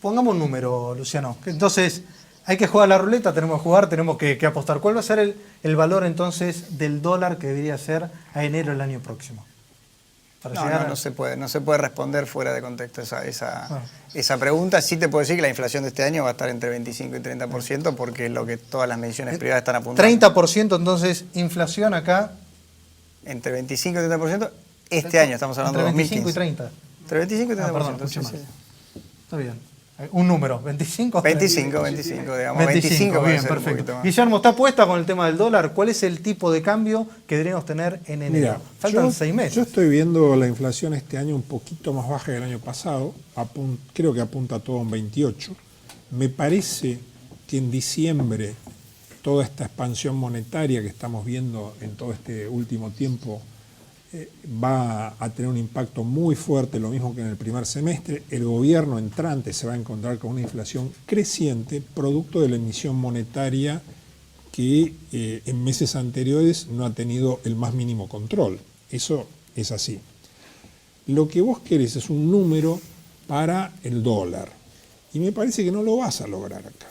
pongamos un número, Luciano. Entonces, hay que jugar a la ruleta, tenemos que jugar, tenemos que apostar. ¿Cuál va a ser el valor entonces del dólar que debería ser a enero del año próximo? No se puede responder fuera de contexto esa pregunta. Sí te puedo decir que la inflación de este año va a estar entre 25 y 30% porque es lo que todas las mediciones privadas están apuntando. 30% entonces inflación acá. Entre 25 y 30% este año, estamos hablando de 2015. Entre 25 y 30. Entre 25 y 30%. Perdón, escuché mal. Está bien. Un número, 25. 25, digamos. 25 bien, perfecto. Guillermo, ¿está puesta con el tema del dólar? ¿Cuál es el tipo de cambio que deberíamos tener en enero? Mira, Faltan 6 meses. Yo estoy viendo la inflación este año un poquito más baja que el año pasado. Creo que apunta todo a un 28. Me parece que en diciembre toda esta expansión monetaria que estamos viendo en todo este último tiempo va a tener un impacto muy fuerte, lo mismo que en el primer semestre. El gobierno entrante se va a encontrar con una inflación creciente, producto de la emisión monetaria que en meses anteriores no ha tenido el más mínimo control. Eso es así. Lo que vos querés es un número para el dólar. Y me parece que no lo vas a lograr acá.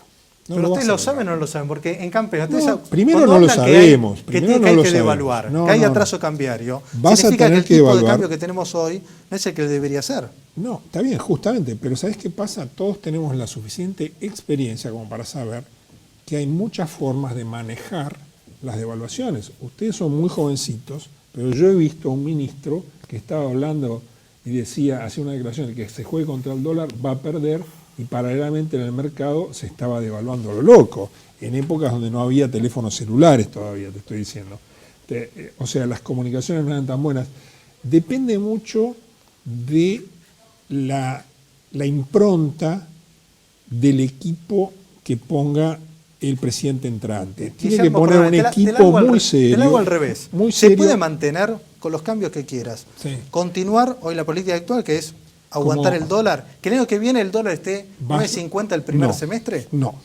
Pero ustedes lo saben o no lo saben, porque en campeón... Primero no lo sabemos. Que hay que devaluar, que hay atraso cambiario. Significa que el tipo de cambio que tenemos hoy no es el que debería ser. No, está bien, justamente, pero ¿sabés qué pasa? Todos tenemos la suficiente experiencia como para saber que hay muchas formas de manejar las devaluaciones. Ustedes son muy jovencitos, pero yo he visto a un ministro que estaba hablando y hacía una declaración de que se juegue contra el dólar va a perder, y paralelamente en el mercado se estaba devaluando lo loco, en épocas donde no había teléfonos celulares todavía, te estoy diciendo. O sea, las comunicaciones no eran tan buenas. Depende mucho de la impronta del equipo que ponga el presidente entrante. Tiene que poner un equipo muy serio. Te lo hago al revés. Se puede mantener con los cambios que quieras. Sí. Continuar hoy la política actual, que es aguantar el dólar. ¿Que el año que viene el dólar esté 9.50 el primer semestre? No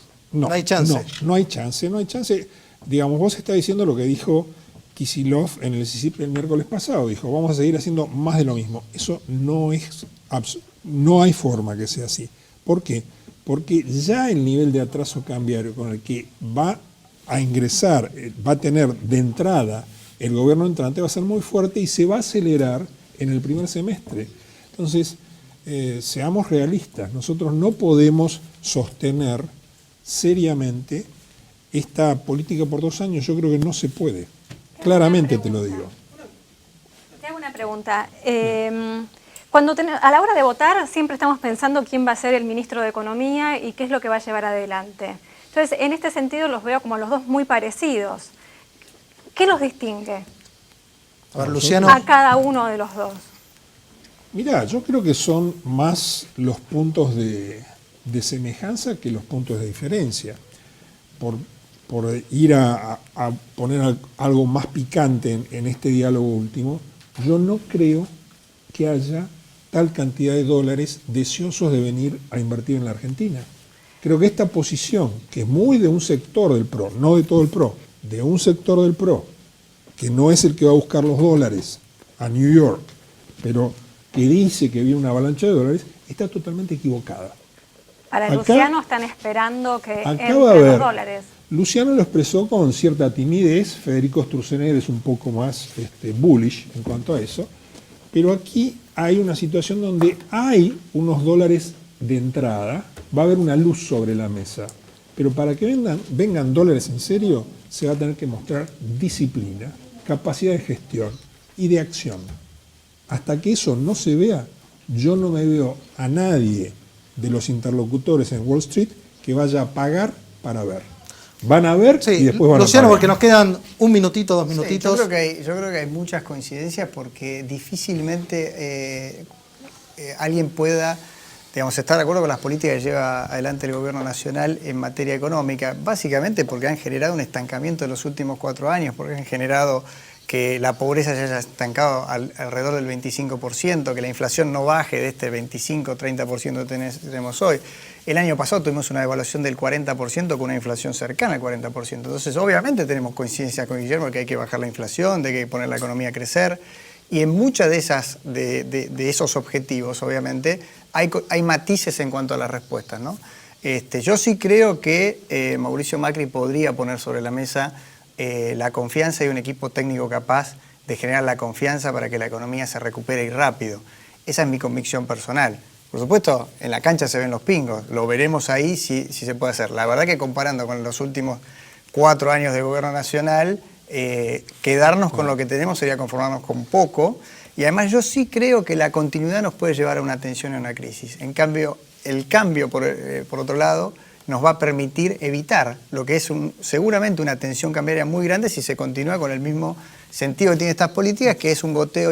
hay chance. No hay chance. Digamos, vos estás diciendo lo que dijo Kicillof en el CICIP el miércoles pasado. Dijo, vamos a seguir haciendo más de lo mismo. Eso no hay forma que sea así. ¿Por qué? Porque ya el nivel de atraso cambiario con el que va a ingresar, va a tener de entrada el gobierno entrante va a ser muy fuerte y se va a acelerar en el primer semestre. Entonces, seamos realistas, nosotros no podemos sostener seriamente esta política por 2 años, yo creo que no se puede, claramente te lo digo. Te hago una pregunta. A la hora de votar siempre estamos pensando quién va a ser el ministro de Economía y qué es lo que va a llevar adelante. Entonces, en este sentido los veo como los dos muy parecidos. ¿Qué los distingue? A ver, Luciano. A cada uno de los dos. Mirá, yo creo que son más los puntos de de semejanza que los puntos de diferencia. Por ir a poner algo más picante en este diálogo último, yo no creo que haya tal cantidad de dólares deseosos de venir a invertir en la Argentina. Creo que esta posición, que es muy de un sector del PRO, no de todo el PRO, de un sector del PRO, que no es el que va a buscar los dólares a New York, pero que dice que viene una avalancha de dólares, está totalmente equivocada. Para Acá, Luciano están esperando que entren los dólares. Luciano lo expresó con cierta timidez, Federico Sturzenegger es un poco más bullish en cuanto a eso, pero aquí hay una situación donde hay unos dólares de entrada, va a haber una luz sobre la mesa, pero para que vengan dólares en serio, se va a tener que mostrar disciplina, capacidad de gestión y de acción. Hasta que eso no se vea, yo no me veo a nadie de los interlocutores en Wall Street que vaya a pagar para ver. Van a ver y después van Luciano, a pagar. porque nos quedan un minutito, 2 minutitos. Yo creo que hay muchas coincidencias porque difícilmente alguien pueda, digamos, estar de acuerdo con las políticas que lleva adelante el gobierno nacional en materia económica, básicamente porque han generado un estancamiento en los últimos 4 años, porque han generado que la pobreza se haya estancado alrededor del 25%, que la inflación no baje de este 25-30% que tenemos hoy. El año pasado tuvimos una devaluación del 40% con una inflación cercana al 40%. Entonces, obviamente tenemos coincidencia con Guillermo que hay que bajar la inflación, de que hay que poner la economía a crecer. Y en muchas de esos objetivos, obviamente, hay matices en cuanto a las respuestas, ¿no? Yo sí creo que Mauricio Macri podría poner sobre la mesa la confianza y un equipo técnico capaz de generar la confianza para que la economía se recupere y rápido. Esa es mi convicción personal. Por supuesto, en la cancha se ven los pingos, lo veremos ahí si se puede hacer. La verdad que comparando con los últimos 4 años de gobierno nacional, quedarnos con lo que tenemos sería conformarnos con poco. Y además yo sí creo que la continuidad nos puede llevar a una tensión y a una crisis. En cambio, el cambio, por otro lado, nos va a permitir evitar lo que es seguramente una tensión cambiaria muy grande si se continúa con el mismo sentido que tienen estas políticas, que es un goteo,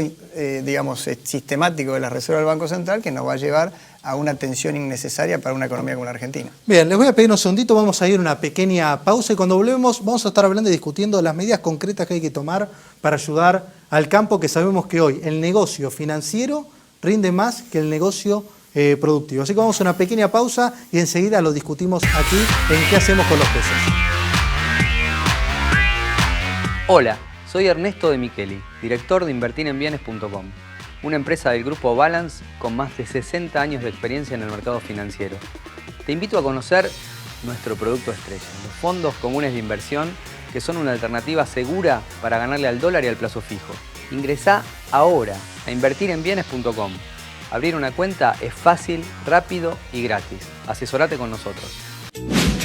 digamos, sistemático de la Reserva del Banco Central que nos va a llevar a una tensión innecesaria para una economía como la Argentina. Bien, les voy a pedir un segundito, vamos a ir a una pequeña pausa y cuando volvemos vamos a estar hablando y discutiendo las medidas concretas que hay que tomar para ayudar al campo, que sabemos que hoy el negocio financiero rinde más que el negocio productivo. Así que vamos a una pequeña pausa y enseguida lo discutimos aquí en ¿Qué hacemos con los pesos? Hola, soy Ernesto de Micheli, director de invertirenbienes.com, una empresa del grupo Balance con más de 60 años de experiencia en el mercado financiero. Te invito a conocer nuestro producto estrella, los fondos comunes de inversión, que son una alternativa segura para ganarle al dólar y al plazo fijo. Ingresá ahora a invertirenbienes.com. Abrir una cuenta es fácil, rápido y gratis. Asesorate con nosotros.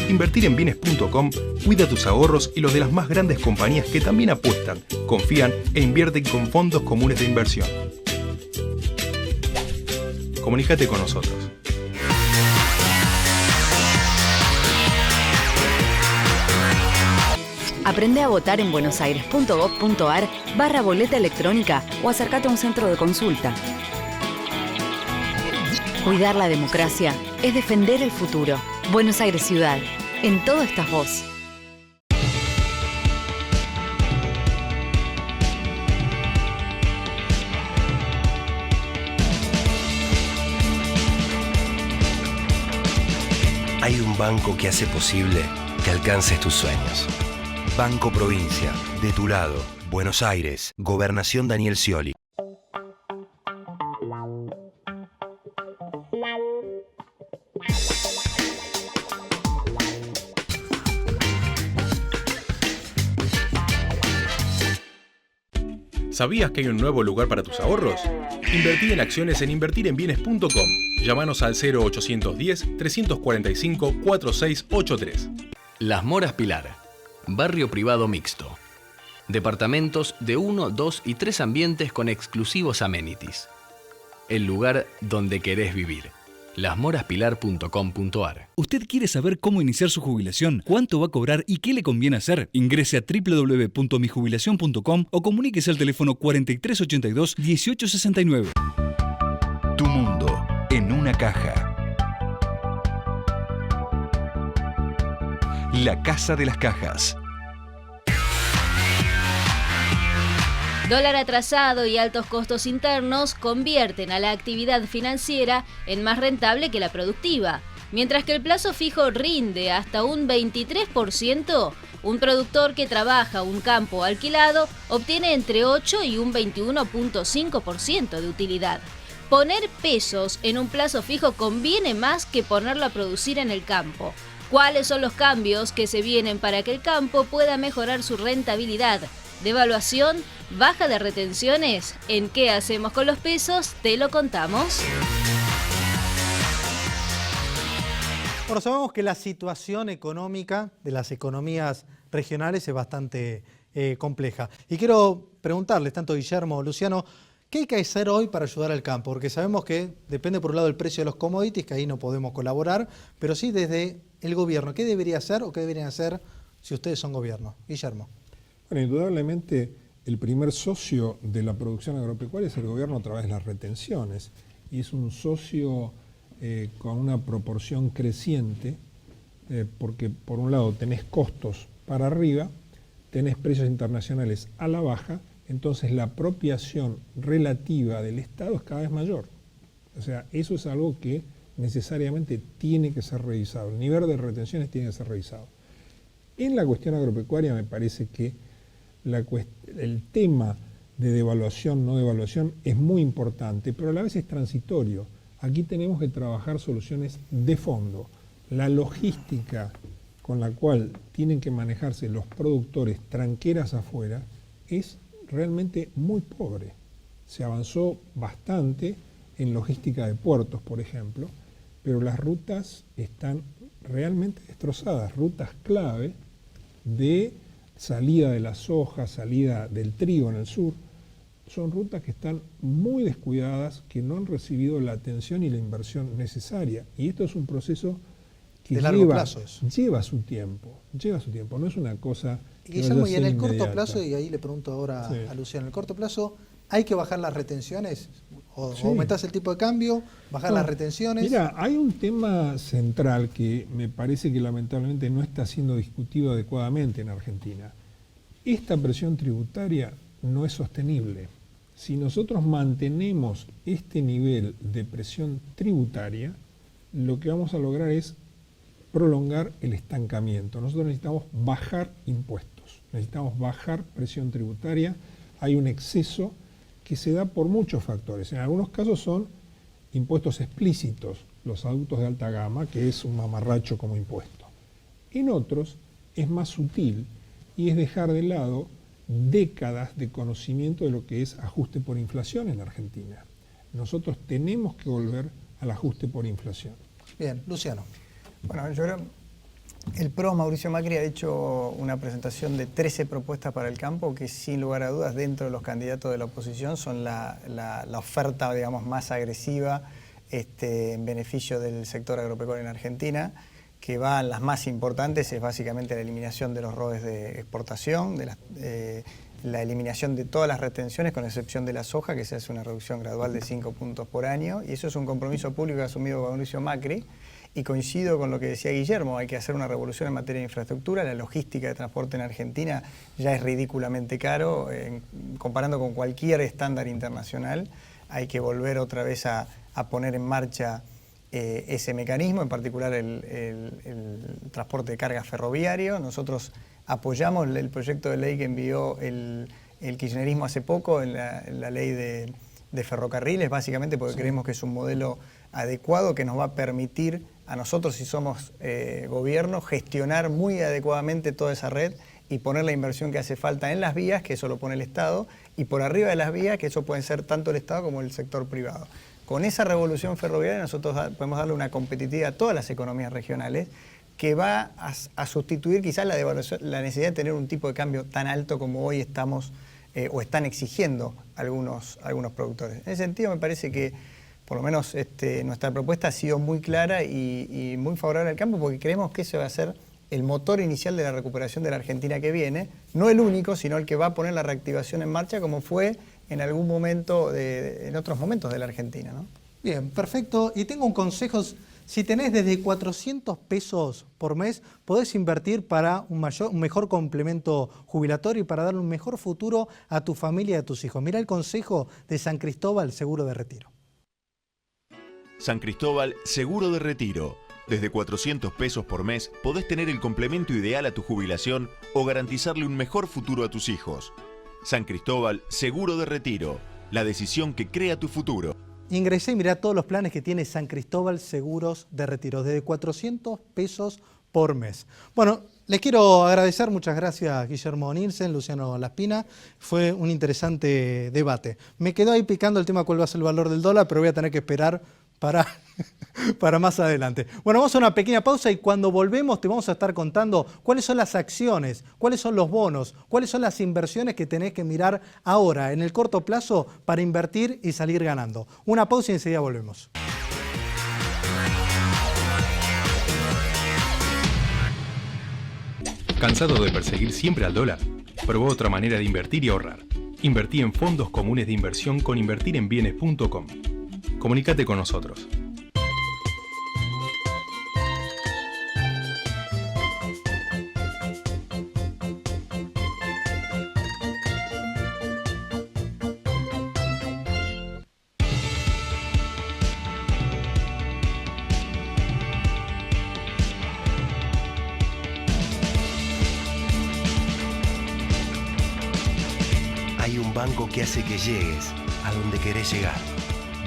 Invertirenbienes.com cuida tus ahorros y los de las más grandes compañías que también apuestan, confían e invierten con fondos comunes de inversión. Comunícate con nosotros. Aprende a votar en buenosaires.gov.ar/boleta electrónica o acércate a un centro de consulta. Cuidar la democracia es defender el futuro. Buenos Aires Ciudad. En todo estás vos. Hay un banco que hace posible que alcances tus sueños. Banco Provincia, de tu lado, Buenos Aires, Gobernación Daniel Scioli. ¿Sabías que hay un nuevo lugar para tus ahorros? Invertí en acciones en invertirenbienes.com. Llámanos al 0810-345-4683. Las Moras Pilar, barrio privado mixto. Departamentos de 1, 2 y 3 ambientes con exclusivos amenities. El lugar donde querés vivir. lasmoraspilar.com.ar. ¿Usted quiere saber cómo iniciar su jubilación? ¿Cuánto va a cobrar y qué le conviene hacer? Ingrese a www.mijubilacion.com o comuníquese al teléfono 4382-1869. Tu mundo en una caja. la Casa de las Cajas. Dólar atrasado y altos costos internos convierten a la actividad financiera en más rentable que la productiva. Mientras que el plazo fijo rinde hasta un 23%, un productor que trabaja un campo alquilado obtiene entre 8 y un 21.5% de utilidad. Poner pesos en un plazo fijo conviene más que ponerlo a producir en el campo. ¿Cuáles son los cambios que se vienen para que el campo pueda mejorar su rentabilidad? ¿Devaluación? ¿Baja de retenciones? ¿En qué hacemos con los pesos? Te lo contamos. Bueno, sabemos que la situación económica de las economías regionales es bastante compleja. Y quiero preguntarles, tanto Guillermo, Luciano, ¿qué hay que hacer hoy para ayudar al campo? Porque sabemos que depende por un lado del precio de los commodities, que ahí no podemos colaborar, pero sí desde el gobierno. ¿Qué debería hacer o qué deberían hacer si ustedes son gobierno? Guillermo. Bueno, indudablemente el primer socio de la producción agropecuaria es el gobierno a través de las retenciones. Y es un socio con una proporción creciente, porque por un lado tenés costos para arriba, tenés precios internacionales a la baja, entonces la apropiación relativa del Estado es cada vez mayor. O sea, eso es algo que necesariamente tiene que ser revisado. El nivel de retenciones tiene que ser revisado. En la cuestión agropecuaria me parece que el tema de devaluación, no devaluación, es muy importante, pero a la vez es transitorio. Aquí tenemos que trabajar soluciones de fondo. La logística con la cual tienen que manejarse los productores tranqueras afuera es realmente muy pobre. Se avanzó bastante en logística de puertos, por ejemplo, pero las rutas están realmente destrozadas. Rutas clave de salida de la soja, salida del trigo en el sur, son rutas que están muy descuidadas, que no han recibido la atención y la inversión necesaria. Y esto es un proceso que lleva su tiempo, no es una cosa que Guillermo, vaya a y en ser el corto inmediata. plazo, y ahí le pregunto ahora Sí. a Luciano, en el corto plazo, ¿hay que bajar las retenciones? ¿O Sí. aumentás el tipo de cambio? ¿Bajar las retenciones? Mira, hay un tema central que me parece que lamentablemente no está siendo discutido adecuadamente en Argentina. Esta presión tributaria no es sostenible. Si nosotros mantenemos este nivel de presión tributaria, lo que vamos a lograr es prolongar el estancamiento. Nosotros necesitamos bajar impuestos, necesitamos bajar presión tributaria. Hay un exceso que se da por muchos factores. En algunos casos son impuestos explícitos, los adultos de alta gama, que es un mamarracho como impuesto. En otros es más sutil y es dejar de lado décadas de conocimiento de lo que es ajuste por inflación en Argentina. Nosotros tenemos que volver al ajuste por inflación. Bien, Luciano. Bueno, yo creo el PRO Mauricio Macri ha hecho una presentación de 13 propuestas para el campo que sin lugar a dudas dentro de los candidatos de la oposición son la oferta, digamos, más agresiva en beneficio del sector agropecuario en Argentina, que van las más importantes, es básicamente la eliminación de los ROEs de exportación, la eliminación de todas las retenciones, con excepción de la soja, que se hace una reducción gradual de 5 puntos por año, y eso es un compromiso público asumido por Mauricio Macri, y coincido con lo que decía Guillermo, hay que hacer una revolución en materia de infraestructura, la logística de transporte en Argentina ya es ridículamente caro, comparando con cualquier estándar internacional, hay que volver otra vez a poner en marcha ese mecanismo, en particular el transporte de carga ferroviario. Nosotros apoyamos el proyecto de ley que envió el kirchnerismo hace poco, en la ley de ferrocarriles, básicamente porque creemos que es un modelo adecuado que nos va a permitir a nosotros, si somos gobierno, gestionar muy adecuadamente toda esa red y poner la inversión que hace falta en las vías, que eso lo pone el Estado, y por arriba de las vías, que eso pueden ser tanto el Estado como el sector privado. Con esa revolución ferroviaria nosotros podemos darle una competitividad a todas las economías regionales que va a sustituir quizás la necesidad de tener un tipo de cambio tan alto como hoy estamos o están exigiendo algunos productores. En ese sentido me parece que por lo menos nuestra propuesta ha sido muy clara y muy favorable al campo, porque creemos que ese va a ser el motor inicial de la recuperación de la Argentina que viene, no el único, sino el que va a poner la reactivación en marcha como fue en algún momento, en otros momentos de la Argentina, ¿no? Bien, perfecto. Y tengo un consejo si tenés desde 400 pesos por mes, podés invertir para un mejor complemento jubilatorio y para darle un mejor futuro a tu familia y a tus hijos. Mirá el consejo de San Cristóbal Seguro de Retiro. San Cristóbal Seguro de Retiro. Desde 400 pesos por mes podés tener el complemento ideal a tu jubilación o garantizarle un mejor futuro a tus hijos. San Cristóbal Seguro de Retiro. La decisión que crea tu futuro. Ingresé y mirá todos los planes que tiene San Cristóbal Seguros de Retiro, desde 400 pesos por mes. Bueno, les quiero agradecer, muchas gracias Guillermo Nielsen, Luciano Laspina, fue un interesante debate. Me quedó ahí picando el tema cuál va a ser el valor del dólar, pero voy a tener que esperar para más adelante. Bueno, vamos a una pequeña pausa y cuando volvemos te vamos a estar contando cuáles son las acciones, cuáles son los bonos, cuáles son las inversiones que tenés que mirar ahora, en el corto plazo, para invertir y salir ganando. Una pausa y enseguida volvemos. ¿Cansado de perseguir siempre al dólar? Probó otra manera de invertir y ahorrar. Invertí en fondos comunes de inversión con invertirenbienes.com. Comunícate con nosotros. Hay un banco que hace que llegues a donde querés llegar.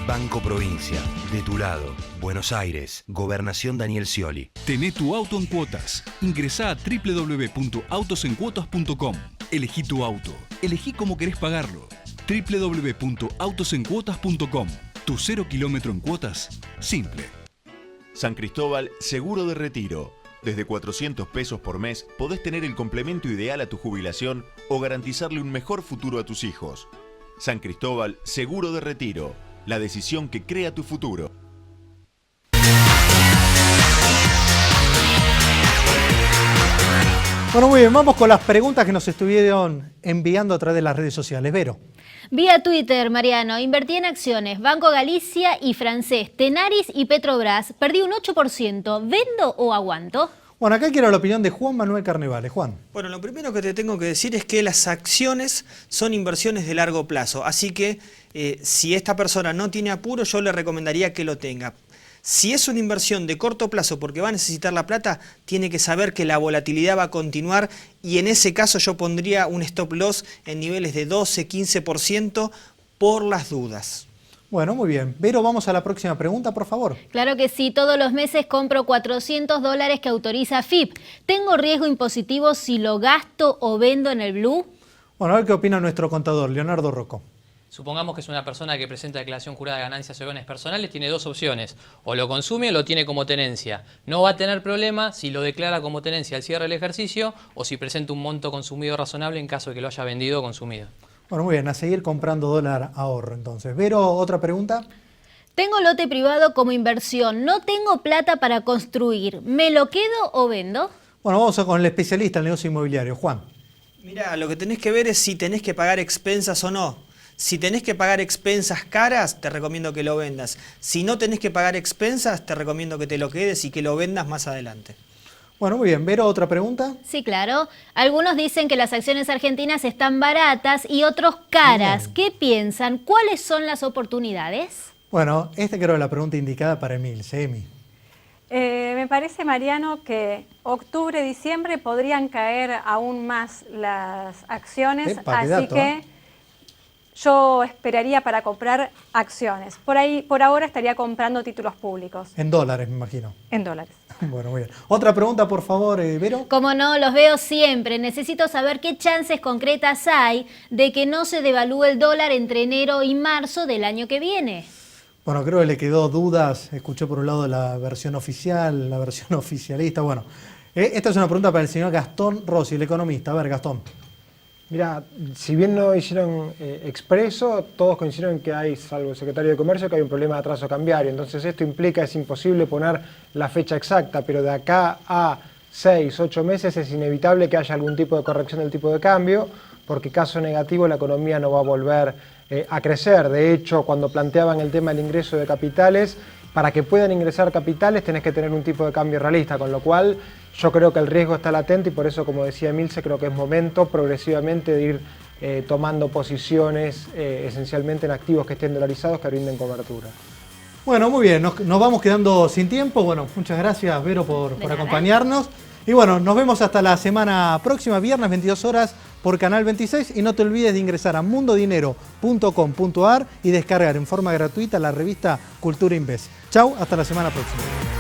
Banco Provincia, de tu lado, Buenos Aires, Gobernación Daniel Scioli. Tené tu auto en cuotas. Ingresá a www.autosencuotas.com. Elegí tu auto. Elegí cómo querés pagarlo. www.autosencuotas.com. Tu 0 kilómetro en cuotas, simple. San Cristóbal Seguro de Retiro. Desde 400 pesos por mes podés tener el complemento ideal a tu jubilación o garantizarle un mejor futuro a tus hijos. San Cristóbal Seguro de Retiro. La decisión que crea tu futuro. Bueno, muy bien, vamos con las preguntas que nos estuvieron enviando a través de las redes sociales. Vero. Vía Twitter, Mariano, invertí en acciones, Banco Galicia y Francés, Tenaris y Petrobras, perdí un 8%, ¿vendo o aguanto? Bueno, acá quiero la opinión de Juan Manuel Carnevales. Juan. Bueno, lo primero que te tengo que decir es que las acciones son inversiones de largo plazo, así que si esta persona no tiene apuro, yo le recomendaría que lo tenga. Si es una inversión de corto plazo porque va a necesitar la plata, tiene que saber que la volatilidad va a continuar y en ese caso yo pondría un stop loss en niveles de 12-15% por las dudas. Bueno, muy bien. Vero, vamos a la próxima pregunta, por favor. Claro que sí, todos los meses compro $400 que autoriza FIP. ¿Tengo riesgo impositivo si lo gasto o vendo en el blue? Bueno, a ver qué opina nuestro contador, Leonardo Rocco. Supongamos que es una persona que presenta declaración jurada de ganancias o bienes personales, tiene dos opciones, o lo consume o lo tiene como tenencia. No va a tener problema si lo declara como tenencia al cierre del ejercicio o si presenta un monto consumido razonable en caso de que lo haya vendido o consumido. Bueno, muy bien, a seguir comprando dólar ahorro entonces. Vero, ¿otra pregunta? Tengo lote privado como inversión, no tengo plata para construir, ¿me lo quedo o vendo? Bueno, vamos con el especialista en negocio inmobiliario, Juan. Mirá, lo que tenés que ver es si tenés que pagar expensas o no. Si tenés que pagar expensas caras, te recomiendo que lo vendas. Si no tenés que pagar expensas, te recomiendo que te lo quedes y que lo vendas más adelante. Bueno, muy bien. ¿Vero, otra pregunta? Sí, claro. Algunos dicen que las acciones argentinas están baratas y otros caras. ¿Qué piensan? ¿Cuáles son las oportunidades? Bueno, esta creo que es la pregunta indicada para Emil. Emi. Me parece, Mariano, que octubre, diciembre podrían caer aún más las acciones, así que yo esperaría para comprar acciones. Por ahora estaría comprando títulos públicos. En dólares, me imagino. En dólares. Bueno, muy bien. Otra pregunta, por favor, Vero. Como no, los veo siempre. Necesito saber qué chances concretas hay de que no se devalúe el dólar entre enero y marzo del año que viene. Bueno, creo que le quedó dudas. Escuché por un lado la versión oficial, la versión oficialista. Bueno, esta es una pregunta para el señor Gastón Rossi, el economista. A ver, Gastón. Mira, si bien no hicieron expreso, todos coincidieron que hay, salvo el secretario de Comercio, que hay un problema de atraso cambiario. Entonces esto implica, es imposible poner la fecha exacta, pero de acá a 6, 8 meses es inevitable que haya algún tipo de corrección del tipo de cambio, porque caso negativo la economía no va a volver a crecer. De hecho, cuando planteaban el tema del ingreso de capitales, para que puedan ingresar capitales tenés que tener un tipo de cambio realista, con lo cual yo creo que el riesgo está latente y por eso, como decía Emilce, creo que es momento progresivamente de ir tomando posiciones esencialmente en activos que estén dolarizados que brinden cobertura. Bueno, muy bien, nos vamos quedando sin tiempo. Bueno, muchas gracias, Vero, por acompañarnos. Y bueno, nos vemos hasta la semana próxima, viernes 22 horas por Canal 26. Y no te olvides de ingresar a mundodinero.com.ar y descargar en forma gratuita la revista Cultura Invest. Chau, hasta la semana próxima.